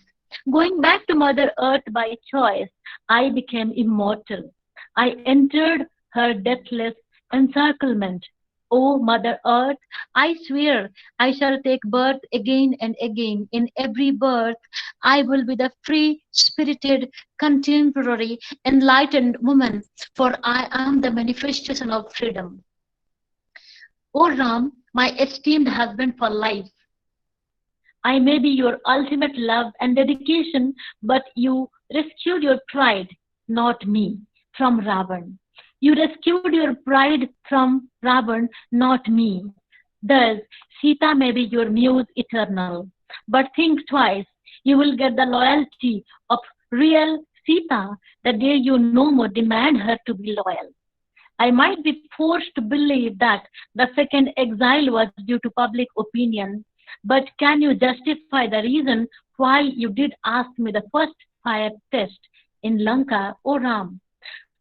Going back to Mother Earth by choice, I became immortal. I entered her deathless encirclement. O Mother Earth, I swear I shall take birth again and again. In every birth, I will be the free-spirited, contemporary, enlightened woman, for I am the manifestation of freedom. O Ram, my esteemed husband for life, I may be your ultimate love and dedication, but you rescued your pride, not me, from Ravan. You rescued your pride from Ravan, not me. Thus, Sita may be your muse eternal. But think twice. You will get the loyalty of real Sita the day you no more demand her to be loyal. I might be forced to believe that the second exile was due to public opinion, but can you justify the reason why you did ask me the first fire test in Lanka, O Ram?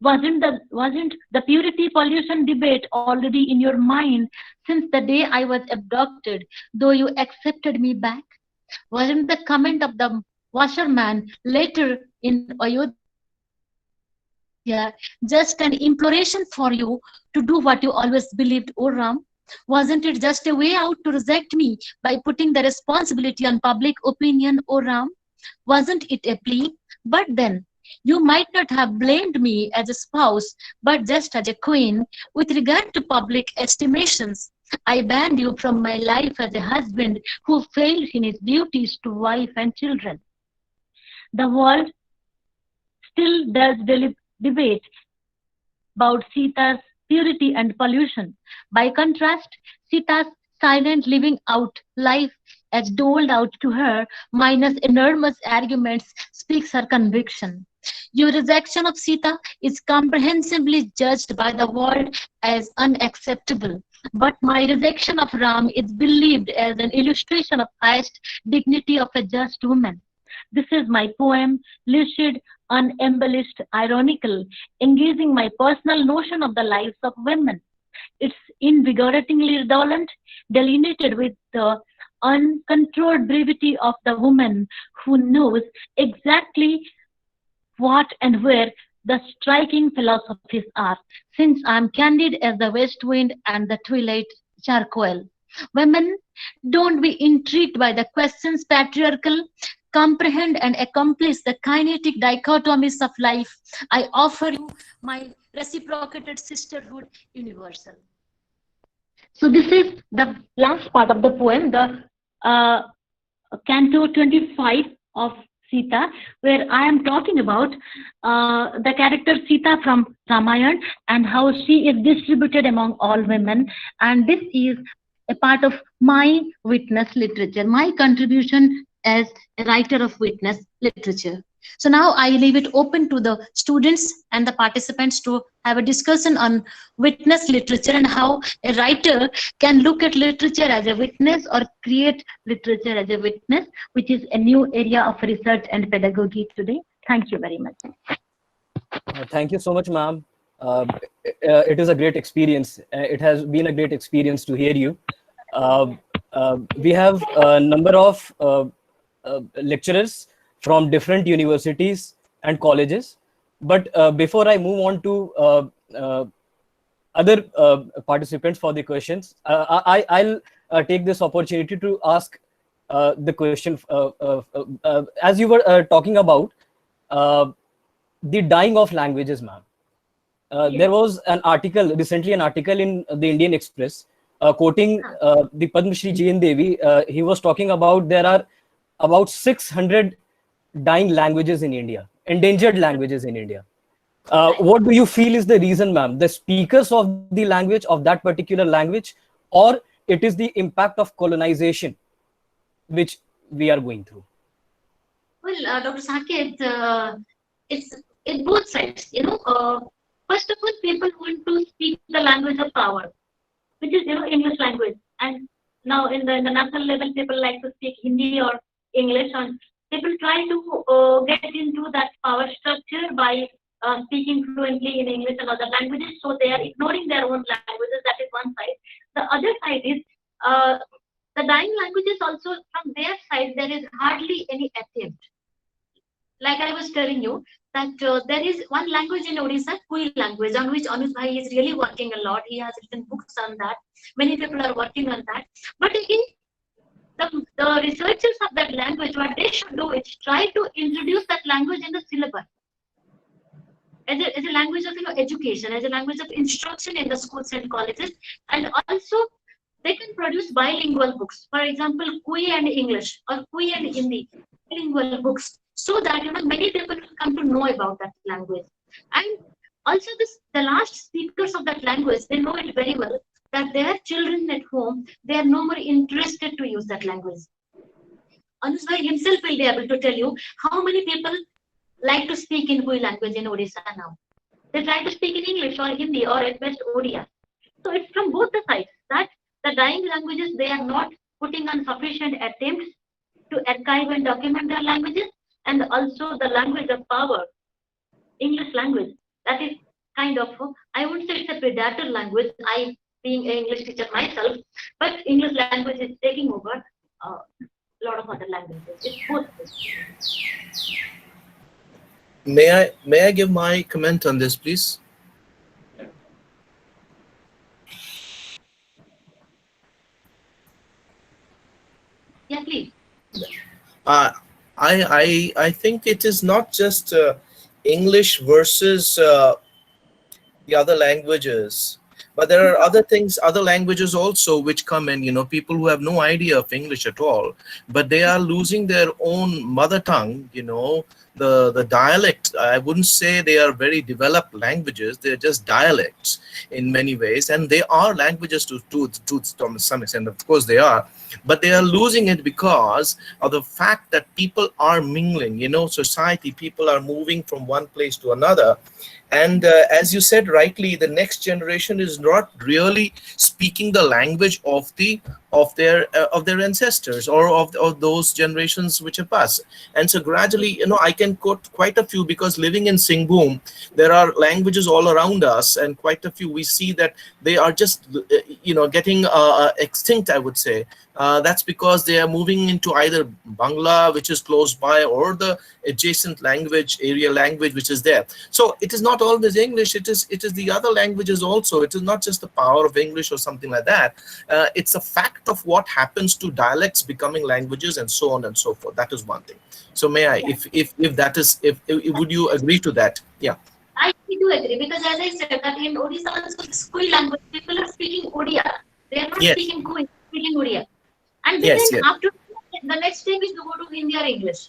Wasn't the purity pollution debate already in your mind since the day I was abducted, though you accepted me back? Wasn't the comment of the washerman later in Ayodhya just an imploration for you to do what you always believed, O Ram? Wasn't it just a way out to reject me by putting the responsibility on public opinion, O Ram? Wasn't it a plea? But then, You might not have blamed me as a spouse, but just as a queen. With regard to public estimations, I banned you from my life as a husband who failed in his duties to wife and children. The world still does debate about Sita's purity and pollution. By contrast, Sita's silent living out life as doled out to her, minus enormous arguments, speaks her conviction. Your rejection of Sita is comprehensively judged by the world as unacceptable. But my rejection of Ram is believed as an illustration of highest dignity of a just woman. This is my poem, lucid, unembellished, ironical, engaging my personal notion of the lives of women. It's invigoratingly redolent, delineated with the uncontrolled brevity of the woman who knows exactly what and where the striking philosophies are, since I am candid as the west wind and the twilight charcoal. Women, don't be intrigued by the questions patriarchal, comprehend and accomplish the kinetic dichotomies of life. I offer you my reciprocated sisterhood universal. So this is the last part of the poem, the Canto 25 of Sita, where I am talking about the character Sita from Ramayana and how she is distributed among all women. And this is a part of my witness literature, my contribution as a writer of witness literature. So now I leave it open to the students and the participants to have a discussion on witness literature and how a writer can look at literature as a witness or create literature as a witness, which is a new area of research and pedagogy today. Thank you very much. Thank you so much, ma'am. It is a great experience. It has been a great experience to hear you. We have a number of lecturers from different universities and colleges. But before I move on to other participants for the questions, I'll take this opportunity to ask the question. As you were talking about the dying of languages, ma'am. There was an article, recently an article in the Indian Express, quoting the Padma Shri G.N. Devi. He was talking about there are about 600 dying languages in India, endangered languages in India. What do you feel is the reason, ma'am? The speakers of the language, of that particular language, or it is the impact of colonization which we are going through? Well, Dr. Saket, it's both sides. First of all, people want to speak the language of power, which is English language. And now in the national level, people like to speak Hindi or English, and people try to get into that power structure by speaking fluently in English and other languages. So they are ignoring their own languages. That is one side. The other side is the dying languages. Also from their side, there is hardly any attempt. Like I was telling you, that there is one language in Odisha, Kui language, on which Anuj Bhai is really working a lot. He has written books on that. Many people are working on that. But again, the researchers of that language, what they should do is try to introduce that language in the syllabus as a language of education, as a language of instruction in the schools and colleges, and also they can produce bilingual books. For example, Kui and English or Kui and Hindi, bilingual books, so that many people will come to know about that language. And also the last speakers of that language, they know it very well, that their children at home, they are no more interested to use that language. Anuj Bhai himself will be able to tell you how many people like to speak in Kui language in Odisha now. They try to speak in English or Hindi or at best Odia. So it's from both the sides that the dying languages, they are not putting on sufficient attempts to archive and document their languages, and also the language of power, English language, that is kind of, I wouldn't say it's a predator language, I being an English teacher myself, but English language is taking over a lot of other languages. It's both. May I give my comment on this, please? Yeah, please. I think it is not just English versus the other languages. But there are other things, other languages also which come in, people who have no idea of English at all, but they are losing their own mother tongue, the dialect. I wouldn't say they are very developed languages. They're just dialects in many ways. And they are languages to some extent, of course they are. But they are losing it because of the fact that people are mingling, society, people are moving from one place to another. And as you said rightly, the next generation is not really speaking the language of their ancestors or of those generations which have passed. And so gradually, I can quote quite a few, because living in Singhbhum, there are languages all around us, and quite a few we see that they are just getting extinct, I would say. That's because they are moving into either Bangla, which is close by, or the adjacent area language which is there. So it is not always English, it is the other languages also. It is not just the power of English or something like that. It's a fact of what happens to dialects becoming languages, and so on and so forth. That is one thing. So may I, if would you agree to that? Yeah. I do agree, because as I said that in Odisha also the school language, people are speaking Odia. They are not speaking Kui, speaking Odia. And then after the next step is to go to Hindi or English.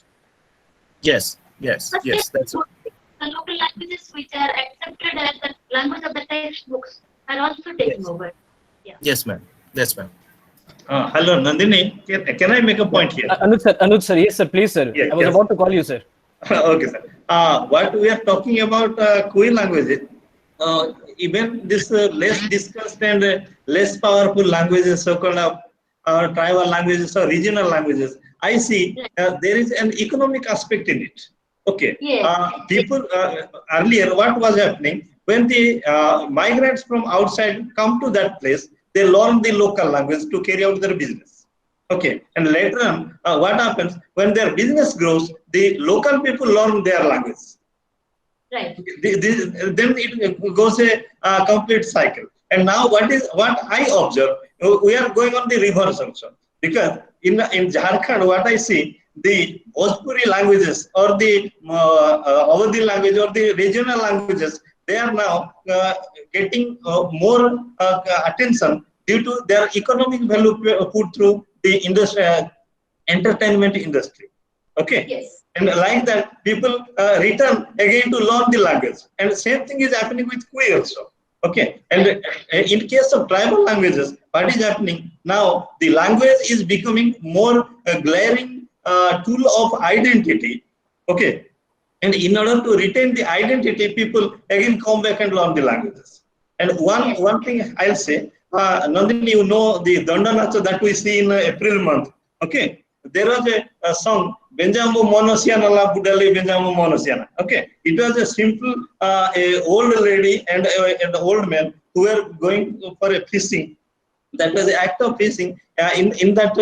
Yes. But That's the local languages which are accepted as the language of the textbooks are also taking over. Yeah. Yes, ma'am. Yes, ma'am. Hello, Nandini. Can I make a point here? Anuj sir, yes sir, please sir. Yeah, I was about to call you, sir. Okay, sir. What we are talking about Kui languages, even this less discussed and less powerful languages, so-called tribal languages or regional languages, I see there is an economic aspect in it. Okay. People earlier, what was happening when the migrants from outside come to that place, they learn the local language to carry out their business. Okay, and later on, what happens when their business grows? The local people learn their language. Right. Then it goes a complete cycle. And now, what I observe, we are going on the reverse also, because in Jharkhand, what I see, the Bhojpuri languages or the Awadhi language or the regional languages, they are now getting more attention due to their economic value put through the industry, entertainment industry. Okay. Yes. And like that, people return again to learn the language. And the same thing is happening with Kui also. Okay. And in case of tribal languages, what is happening now? The language is becoming more glaring tool of identity. Okay. And in order to retain the identity, people again come back and learn the languages. And one thing I'll say, Nandini, you know the Danda Nacha that we see in April month. Okay. There was a song, Benjamu Monosiana La Budali Benjamu Monosiana. Okay. It was a simple a old lady and an old man who were going for a fishing. That was the act of fishing in that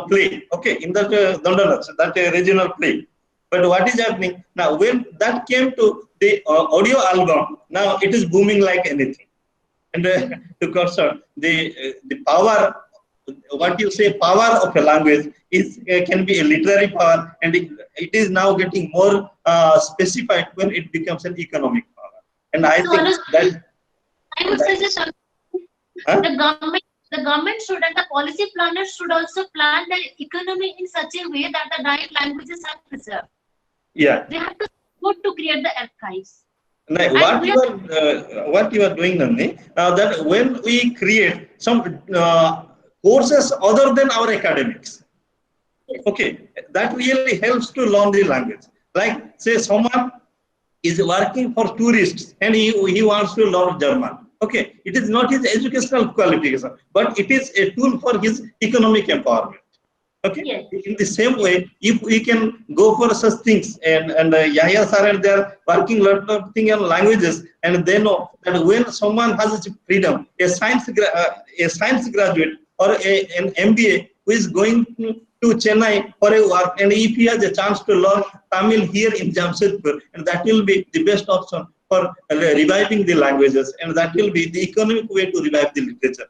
play. Okay. In that Danda Nacha, that regional play. But what is happening now? When that came to the audio album, now it is booming like anything. And to concern the power, what you say, power of a language is can be a literary power, and it is now getting more specified when it becomes an economic power. And I think that I would suggest the government should, and the policy planners should also plan the economy in such a way that the nine languages are preserved. Yeah. They have to support to create the archives. Now, what you are doing, Nandini, that when we create some courses other than our academics, okay, that really helps to learn the language. Like, say, someone is working for tourists and he wants to learn German. Okay, it is not his educational qualification, but it is a tool for his economic empowerment. Okay. Yes. In the same way, if we can go for such things, and Yahya sir and they are working a lot of things on languages, and they know that when someone has freedom, a science graduate or an MBA who is going to Chennai for a work, and if he has a chance to learn Tamil here in Jamshedpur, and that will be the best option for reviving the languages, and that will be the economic way to revive the literature.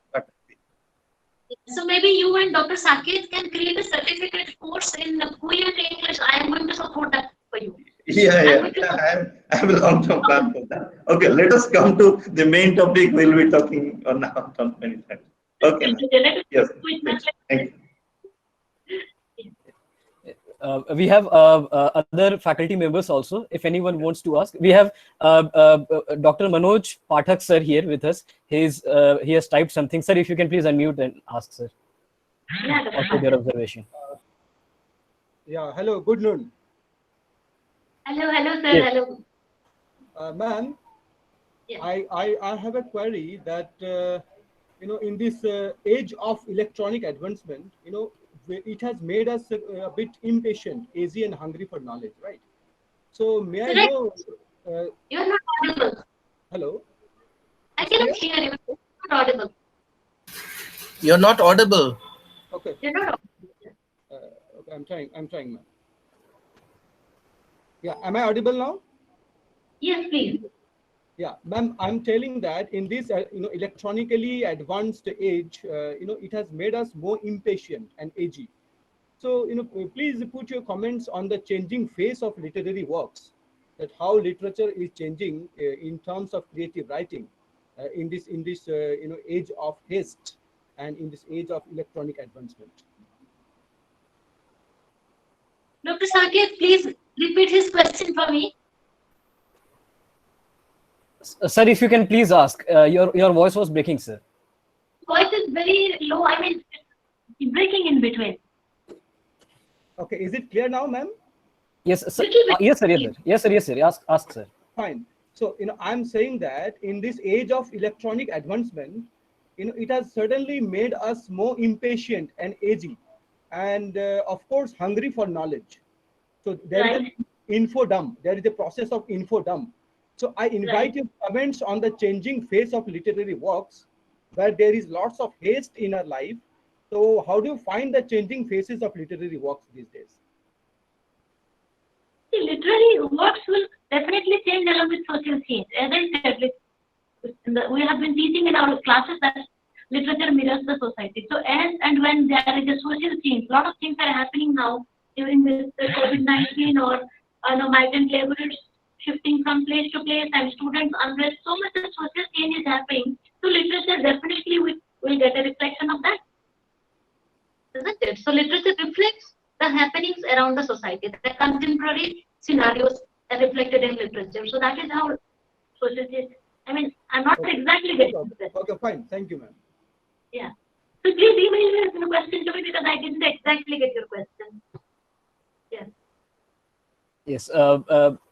So maybe you and Dr. Saket can create a certificate course in Kui and English. I am going to support that for you. Yeah. I have a long-term plan for that. Okay, let us come to the main topic. We'll be talking on now on many times. Okay. Let us Yes. quit Yes. that. Thank you. We have other faculty members also. If anyone wants to ask, we have Dr. Manoj Pathak sir here with us. He has typed something. Sir, if you can please unmute and ask, sir. Yeah, After your observation. Yeah, hello, good noon. hello, sir. Yes. Hello. Ma'am, Yes. I have a query that, in this age of electronic advancement, it has made us a bit impatient, lazy and hungry for knowledge, right? So may I know, You are not audible. hello? I cannot hear you. You are not audible. You're not audible. Okay, You're not audible. okay, I'm trying, ma'am. Yeah, am I audible now? Yes, please. Yeah, ma'am, I'm telling that in this, electronically advanced age, it has made us more impatient and edgy. So, please put your comments on the changing face of literary works, that how literature is changing in terms of creative writing in this age of haste and in this age of electronic advancement. Dr. Saket, please repeat his question for me. Sir, if you can please ask. Your voice was breaking, sir. Voice is very low. I mean, it's breaking in between. Okay, is it clear now, ma'am? Yes, sir. Little bit. Yes, sir. Yes, sir. Ask, sir. Fine. So, I'm saying that in this age of electronic advancement, it has certainly made us more impatient and edgy, and of course, hungry for knowledge. So there is an info dump. There is a process of info dump. So I invite your comments on the changing face of literary works, where there is lots of haste in our life. So how do you find the changing faces of literary works these days? See, literary works will definitely change along with social change. As I said, we have been teaching in our classes that literature mirrors the society. So as and when there is a social change, a lot of things are happening now during this COVID-19 or migrant laborers shifting from place to place and students unrest. So much of social change is happening. So literature definitely will get a reflection of that. Isn't it? So literature reflects the happenings around the society. The contemporary scenarios are reflected in literature. So that is how social change. I mean, I'm not exactly getting this. Okay, fine. Thank you, ma'am. Yeah. So please email me the question to me because I didn't exactly get your question. Yes. Yes.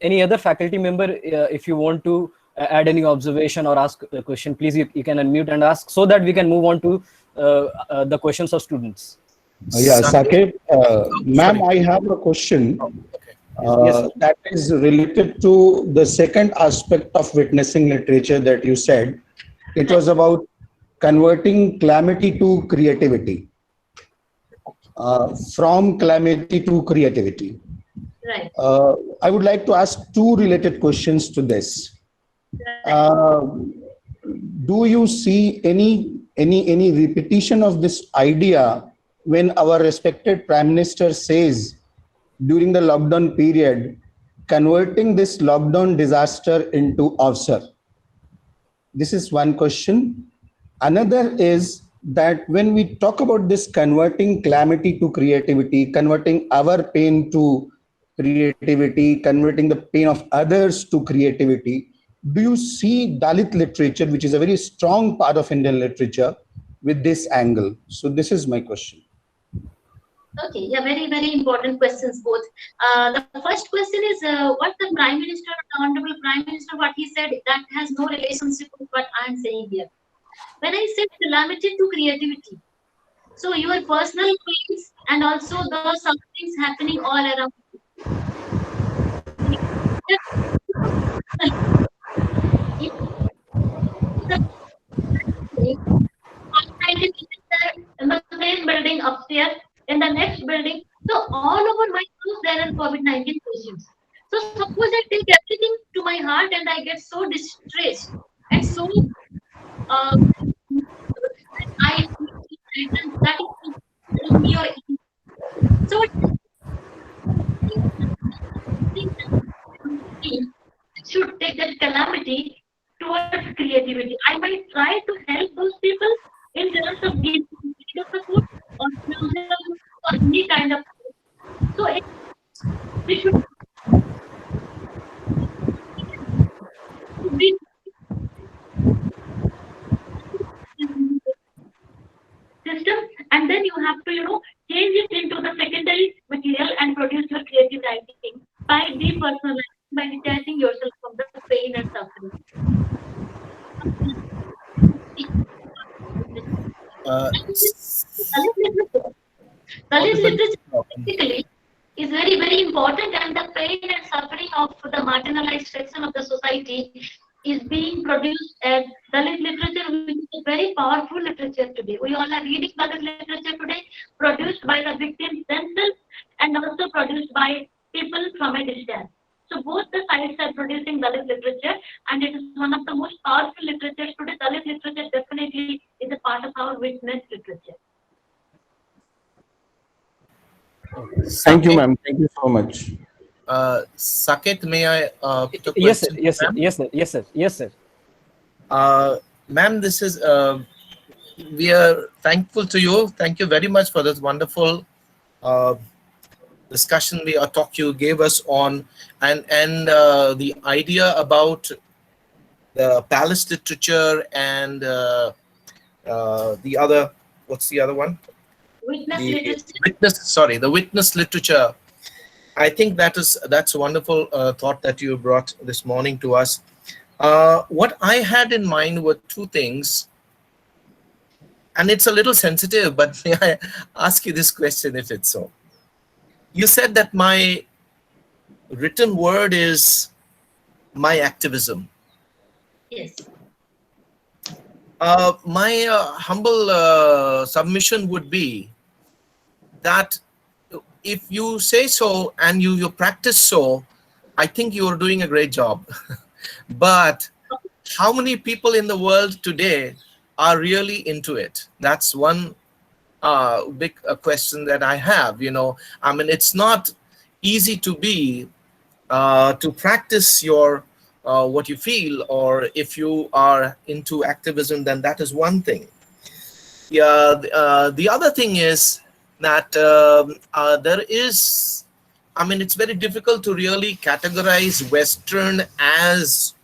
Any other faculty member, if you want to add any observation or ask a question, please you can unmute and ask so that we can move on to the questions of students. Yeah, Saket, ma'am, Sorry. I have a question Okay. Yes, that is related to the second aspect of witnessing literature that you said. It was about converting calamity to creativity, from calamity to creativity. Right. I would like to ask two related questions to this. Do you see any repetition of this idea when our respected Prime Minister says during the lockdown period, converting this lockdown disaster into Avsar? This is one question. Another is that when we talk about this converting calamity to creativity, converting our pain to creativity, converting the pain of others to creativity, do you see Dalit literature, which is a very strong part of Indian literature, with this angle? So this is my question. Okay, yeah, very, very important questions both. The first question is what the Prime Minister, the Honorable Prime Minister, what he said, that has no relationship with what I am saying here. When I said calamity to creativity, so your personal pains and also the sufferings happening all around you. In the same building upstairs, in the next building. So all over my house there are COVID-19 patients. So suppose I take everything to my heart and I get so distressed and so I that is me or so should take that calamity towards creativity. I might try to help those people in terms of giving legal support or museum or any kind of. So we should be system, and then you have to change it into the secondary material and produce your creative writing by depersonalizing, by detaching yourself from the pain and suffering. Dalit literature basically is very, very important, and the pain and suffering of the marginalized section of the society is being produced as Dalit literature, which is a very powerful literature today. We all are reading Dalit literature today, produced by the victims themselves and also produced by people from a distance. So both the sides are producing Dalit literature, and it is one of the most powerful literatures today. Dalit literature definitely is a part of our witness literature. Thank you, ma'am. Thank you so much. Saket, may I put a Yes, sir. question, Yes, sir. ma'am? Yes, sir. Yes, sir. Yes, sir. Ma'am, this is we are thankful to you. Thank you very much for this wonderful discussion talk you gave us on and the idea about the palace literature and the other, what's the other one? Witness The literature. the witness literature. I think that's a wonderful thought that you brought this morning to us. What I had in mind were two things, and it's a little sensitive, but may I ask you this question if it's so? You said that my written word is my activism. Yes. My humble submission would be that if you say so and you practice so, I think you are doing a great job. But how many people in the world today are really into it? That's one big question that I have. I mean, it's not easy to be to practice your what you feel, or if you are into activism, then that is one thing. Yeah, the other thing is that there is, I mean, it's very difficult to really categorize Western as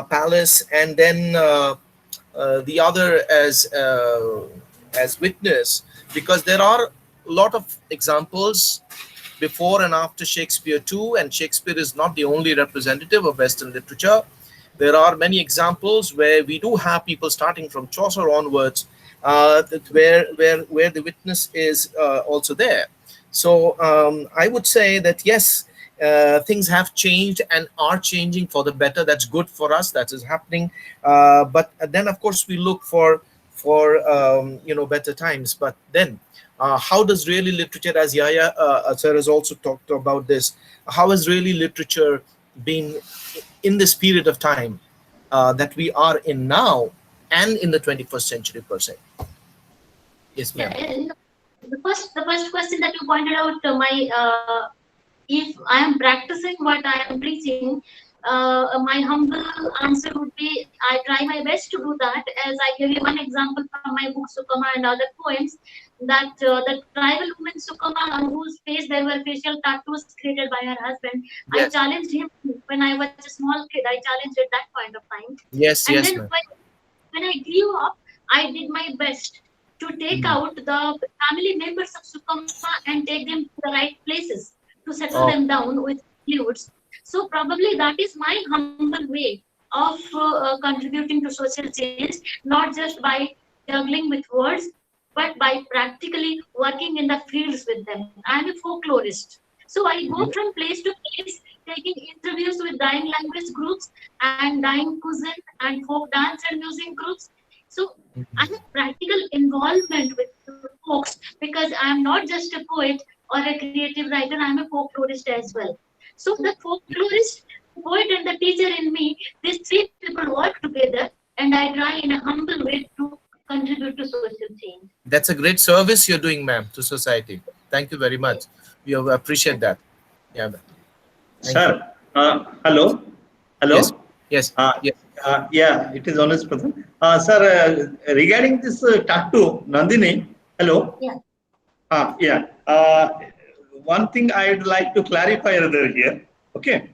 palace and then the other as witness, because there are a lot of examples before and after Shakespeare too, and Shakespeare is not the only representative of Western literature. There are many examples where we do have people starting from Chaucer onwards, where the witness is also there. So I would say that yes, things have changed and are changing for the better. That's good for us. That is happening. But then, of course, we look for better times. But then, how does really literature, as Yahya sir has also talked about this, how has really literature been in this period of time that we are in now and in the 21st century per se? Yes, ma'am. Yeah, the first question that you pointed out, if I am practicing what I am preaching, my humble answer would be I try my best to do that. As I give you one example from my book Sukama and other poems, that the tribal woman Sukama, on whose face there were facial tattoos created by her husband, Yes. I challenged him when I was a small kid. I challenged at that point of time. Yes, And yes, then ma'am. when I grew up, I did my best to take out the family members of Sukama and take them to the right places, to settle them down with livelihoods. So probably that is my humble way of contributing to social change, not just by juggling with words, but by practically working in the fields with them. I am a folklorist. So I go from place to place, taking interviews with dying language groups and dying cuisine and folk dance and music groups. So I have practical involvement with folks because I am not just a poet or a creative writer, I am a folklorist as well. So the folklorist, poet, and the teacher in me, these three people work together, and I try in a humble way to contribute to social change. That's a great service you're doing, ma'am, to society. Thank you very much. We appreciate that. Yeah, ma'am. Thank you. Sir, hello. Hello? Yes. Yes. Yes. Yeah, it is honest person. Sir, regarding this tattoo, Nandini, hello? Yeah. Yeah. One thing I'd like to clarify rather here. Okay.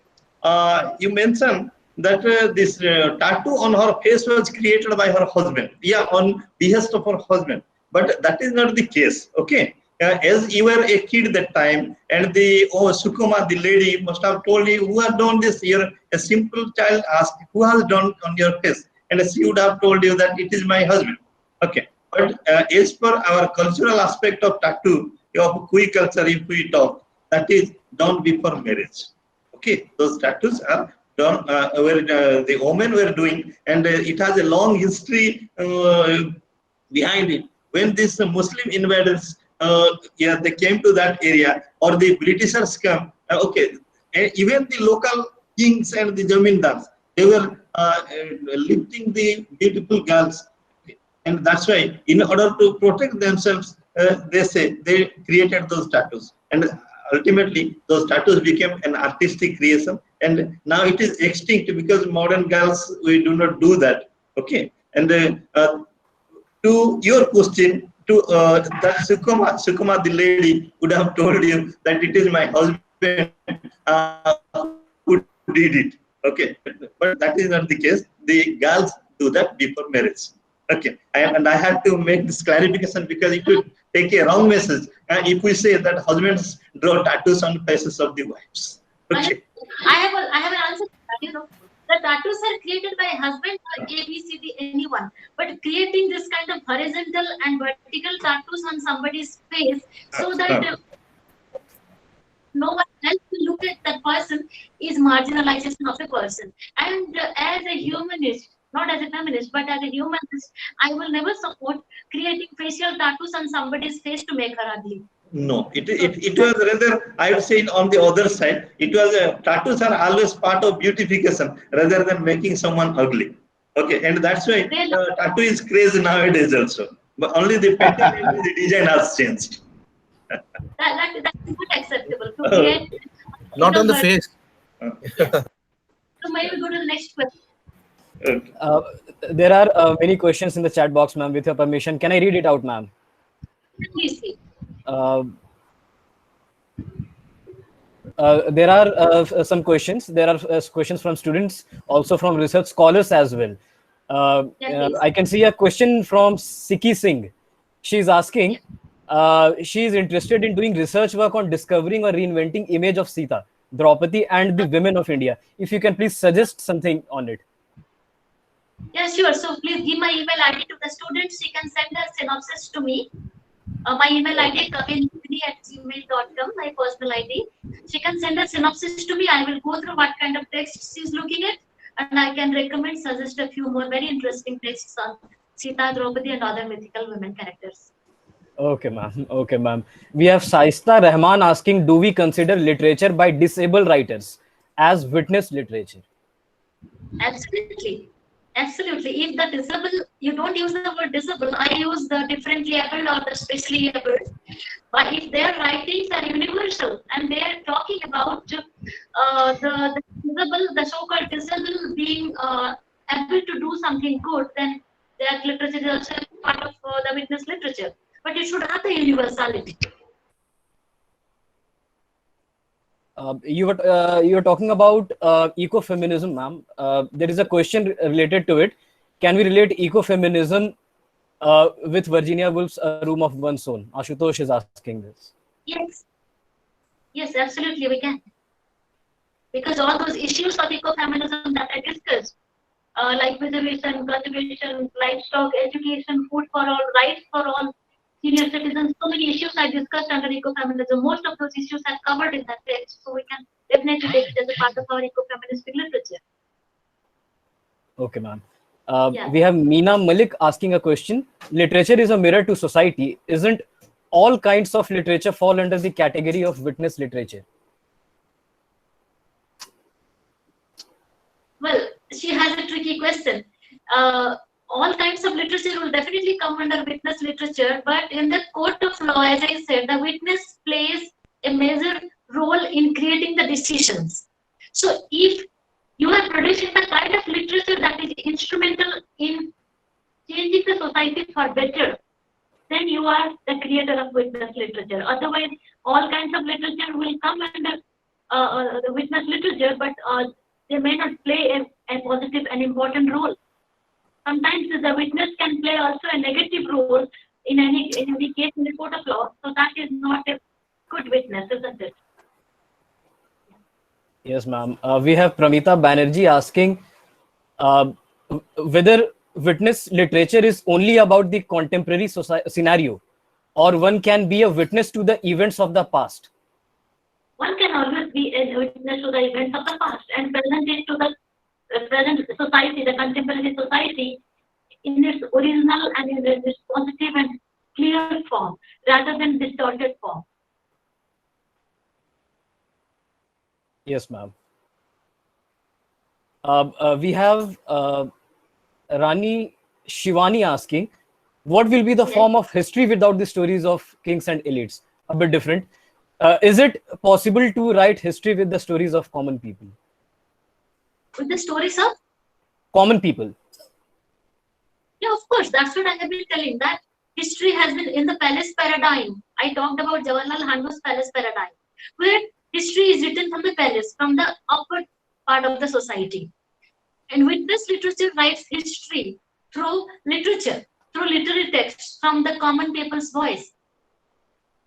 You mentioned that this tattoo on her face was created by her husband. Yeah, on behest of her husband. But that is not the case. Okay. As you were a kid that time, and the Sukuma, the lady, must have told you who has done this. You're a simple child asked who has done on your face, and she would have told you that it is my husband. Okay. But as per our cultural aspect of tattoo, of Kui culture, if we talk, that is done before marriage. Okay, those tattoos are done where the women were doing, and it has a long history behind it. When these Muslim invaders, yeah, they came to that area, or the Britishers come. Okay, even the local kings and the zamindars, they were lifting the beautiful girls, and that's why in order to protect themselves they say they created those tattoos, and ultimately those tattoos became an artistic creation, and now it is extinct because modern girls, we do not do that. Okay, and to your question, to that Sukuma the lady would have told you that it is my husband who did it. Okay, but that is not the case. The girls do that before marriage. Okay, and I had to make this clarification because it will take a wrong message. And if we say that husbands draw tattoos on faces of the wives. Okay. I have an answer to that. The tattoos are created by husband or A, B, C, D, anyone. But creating this kind of horizontal and vertical tattoos on somebody's face so that no one else will look at that person is marginalization of a person. And as a humanist, not as a feminist, but as a humanist, I will never support creating facial tattoos on somebody's face to make her ugly. No, it was rather, I would say, on the other side, it was tattoos are always part of beautification rather than making someone ugly. Okay, and that's why tattoo is crazy nowadays also. But only the pattern and the design has changed. That is not acceptable to create. Not on the face. So maybe go to the next question. Okay. There are many questions in the chat box, ma'am. With your permission, can I read it out, ma'am? Please see. There are some questions. There are questions from students, also from research scholars as well. I can see a question from Siki Singh. She's asking, she is interested in doing research work on discovering or reinventing image of Sita, Draupadi, and the women of India. If you can please suggest something on it. Yeah, sure. So please give my email ID to the students. She can send a synopsis to me. My email ID kavinlupini@gmail.com, my personal ID. She can send a synopsis to me. I will go through what kind of texts she's looking at, and I can recommend, suggest a few more very interesting texts on Sita, Draupadi, and other mythical women characters. Okay, ma'am. Okay, ma'am. We have Saista Rahman asking, do we consider literature by disabled writers as witness literature? Absolutely. Absolutely. If the disabled, you don't use the word disabled, I use the differently abled or the specially abled. But if their writings are universal and they are talking about the disabled, the so-called disabled being able to do something good, then that literature is also part of the witness literature. But it should have the universality. You were talking about ecofeminism, ma'am. There is a question related to it. Can we relate ecofeminism with Virginia Woolf's A Room of One's Own? Ashutosh is asking this. Yes. Yes, absolutely, we can. Because all those issues of ecofeminism that I discussed, like preservation, conservation, livestock, education, food for all, rights for all, senior citizens, so many issues I discussed under ecofeminism. Most of those issues are covered in that text, so we can definitely take it as a part of our ecofeministic literature. Okay, ma'am. We have Meena Malik asking a question. Literature is a mirror to society. Isn't all kinds of literature fall under the category of witness literature? Well, she has a tricky question. All kinds of literature will definitely come under witness literature, but in the court of law, as I said, the witness plays a major role in creating the decisions. So if you are producing literature that is instrumental in changing the society for better, then you are the creator of witness literature. Otherwise, all kinds of literature will come under the witness literature, but they may not play a positive and important role. Sometimes the witness can play also a negative role in any case in the court of law. So that is not a good witness, isn't it? Yes, ma'am. We have Pramita Banerjee asking whether witness literature is only about the contemporary scenario, or one can be a witness to the events of the past. One can always be a witness to the events of the past and present it to the present society, the contemporary society, in its original and in its positive and clear form, rather than distorted form. Yes, ma'am. We have Rani Shivani asking, what will be the form of history without the stories of kings and elites? A bit different. Is it possible to write history with the stories of common people? With the stories of Common people. Yeah, of course. That's what I have been telling. That history has been in the palace paradigm. I talked about Jawaharlal Nehuru's palace paradigm, where history is written from the palace, from the upper part of the society. And witness literature writes history through literature, through literary texts from the common people's voice.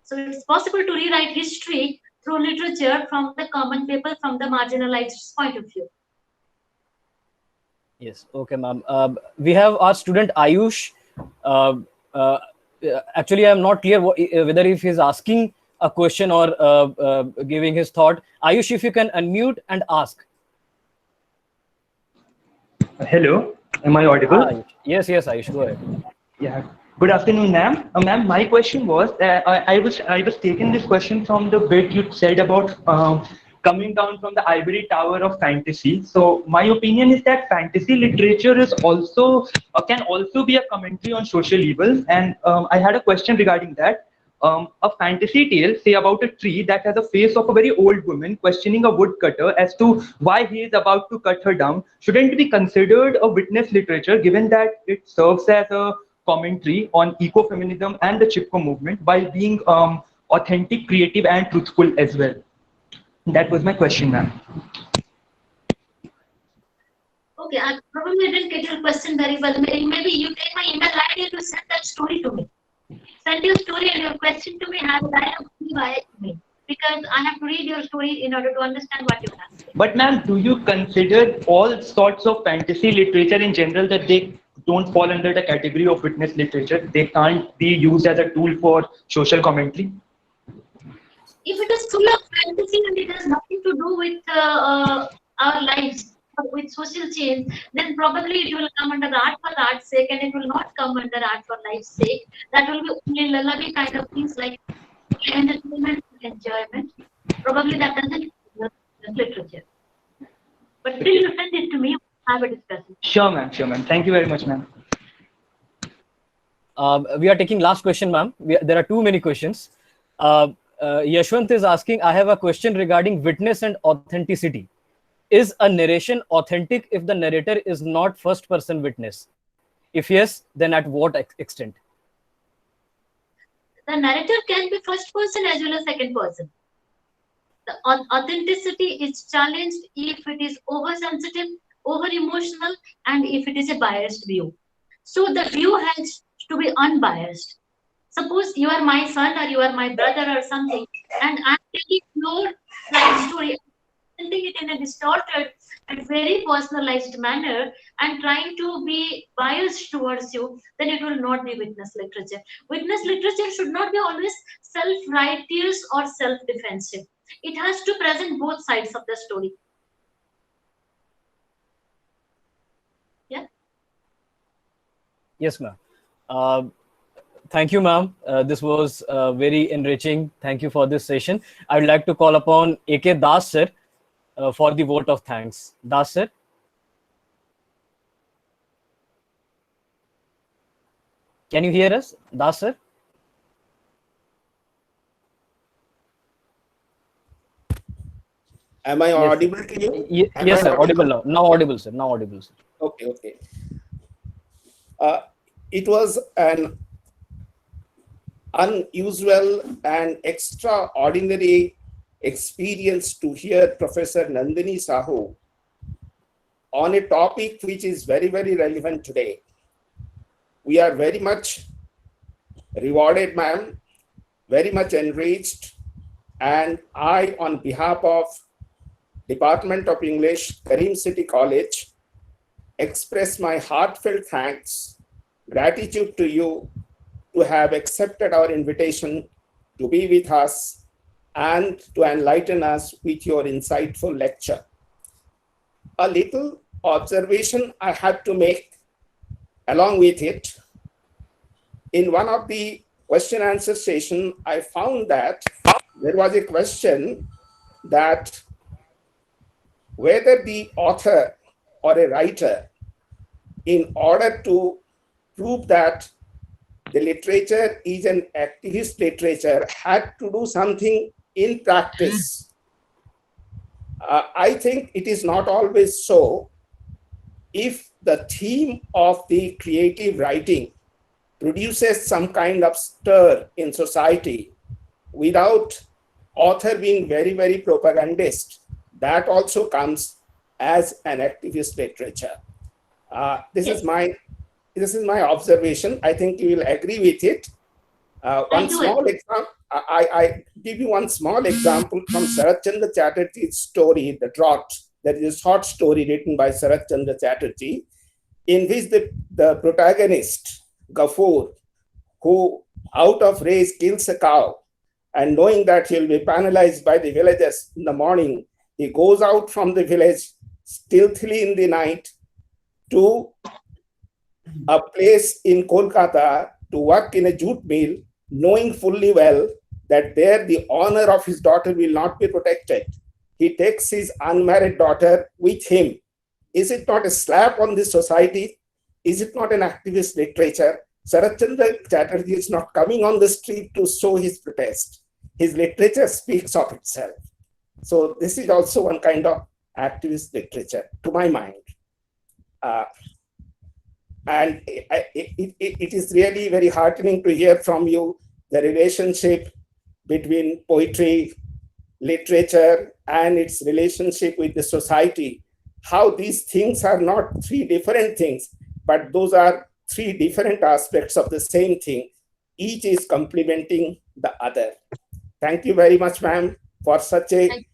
So it's possible to rewrite history through literature from the common people, from the marginalized point of view. Yes. Okay, ma'am. We have our student Ayush. Actually, I'm not clear whether if he's asking a question or giving his thought. Ayush, if you can unmute and ask. Hello, am I audible? Ayush. Yes, Ayush, go ahead. Yeah. Good afternoon, ma'am. Ma'am, my question was, I was taking this question from the bit you said about coming down from the ivory tower of fantasy. So my opinion is that fantasy literature is also can also be a commentary on social evils. And I had a question regarding that. A fantasy tale, say about a tree that has a face of a very old woman questioning a woodcutter as to why he is about to cut her down, shouldn't be considered a witness literature, given that it serves as a commentary on ecofeminism and the Chipko movement by being authentic, creative, and truthful as well? That was my question, ma'am. Okay, I probably didn't get your question very well. Maybe you take my email ID to send that story to me. Send your story and your question to me, have it directly via email, because I have to read your story in order to understand what you have. But ma'am, do you consider all sorts of fantasy literature in general that they don't fall under the category of witness literature? They can't be used as a tool for social commentary? If it is full of fantasy and it has nothing to do with our lives, with social change, then probably it will come under art for art's sake, and it will not come under art for life's sake. That will be only lullaby kind of things like entertainment, enjoyment. Probably that doesn't literature. But still, you send it to me, have a discussion. Sure, ma'am. Sure, ma'am. Thank you very much, ma'am. We are taking last question, ma'am. There are too many questions. Yashwant is asking, I have a question regarding witness and authenticity. Is a narration authentic if the narrator is not first-person witness? If yes, then at what extent? The narrator can be first person as well as second person. The authenticity is challenged if it is oversensitive, over-emotional, and if it is a biased view. So the view has to be unbiased. Suppose you are my son or you are my brother or something, and I'm taking your life story, presenting it in a distorted and very personalized manner and trying to be biased towards you, then it will not be witness literature. Witness literature should not be always self-righteous or self-defensive. It has to present both sides of the story. Yeah. Yes, ma'am. Thank you, ma'am. This was very enriching. Thank you for this session. I would like to call upon A.K. Das, sir, for the vote of thanks. Das, sir. Can you hear us, Das, sir? Am I Yes, sir. audible to you? Am Yes, I sir. Audible now. Now audible, sir. Now audible, sir. Okay, okay. It was an unusual and extraordinary experience to hear Professor Nandini Sahu on a topic which is very, very relevant today. We are very much rewarded, ma'am, very much enriched, and I, on behalf of Department of English, Karim City College, express my heartfelt thanks, gratitude to you to have accepted our invitation to be with us and to enlighten us with your insightful lecture. A little observation I had to make along with it. In one of the question answer session, I found that there was a question that whether the author or a writer, in order to prove that the literature is an activist literature, had to do something in practice. I think it is not always so. If the theme of the creative writing produces some kind of stir in society without author being very, very propagandist, that also comes as an activist literature. This is my observation. I think you will agree with it. One small example, I give you one small example from Sarath Chandra Chatterjee's story, The Drought. That is a short story written by Sarath Chandra Chatterjee, in which the protagonist, Gafur, who out of rage kills a cow, and knowing that he'll be penalized by the villagers in the morning, he goes out from the village stealthily in the night to a place in Kolkata to work in a jute mill, knowing fully well that there the honor of his daughter will not be protected. He takes his unmarried daughter with him. Is it not a slap on this society? Is it not an activist literature? Sarath Chandra Chatterjee is not coming on the street to show his protest. His literature speaks of itself. So this is also one kind of activist literature, to my mind. And it is really very heartening to hear from you the relationship between poetry, literature, and its relationship with the society. How these things are not three different things, but those are three different aspects of the same thing. Each is complementing the other. Thank you very much, ma'am, for such a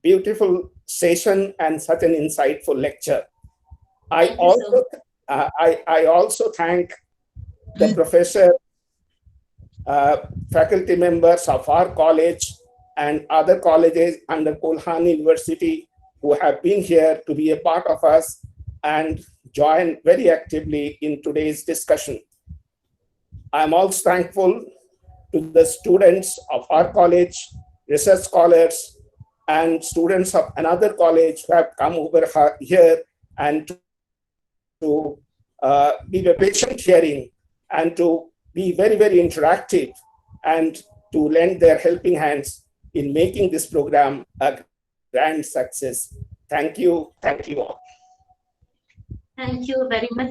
beautiful session and such an insightful lecture. I also thank the professor, faculty members of our college and other colleges under Kolhan University who have been here to be a part of us and join very actively in today's discussion. I'm also thankful to the students of our college, research scholars, and students of another college who have come over here and to be a patient hearing and to be very, very interactive and to lend their helping hands in making this program a grand success. Thank you. Thank you all. Thank you very much.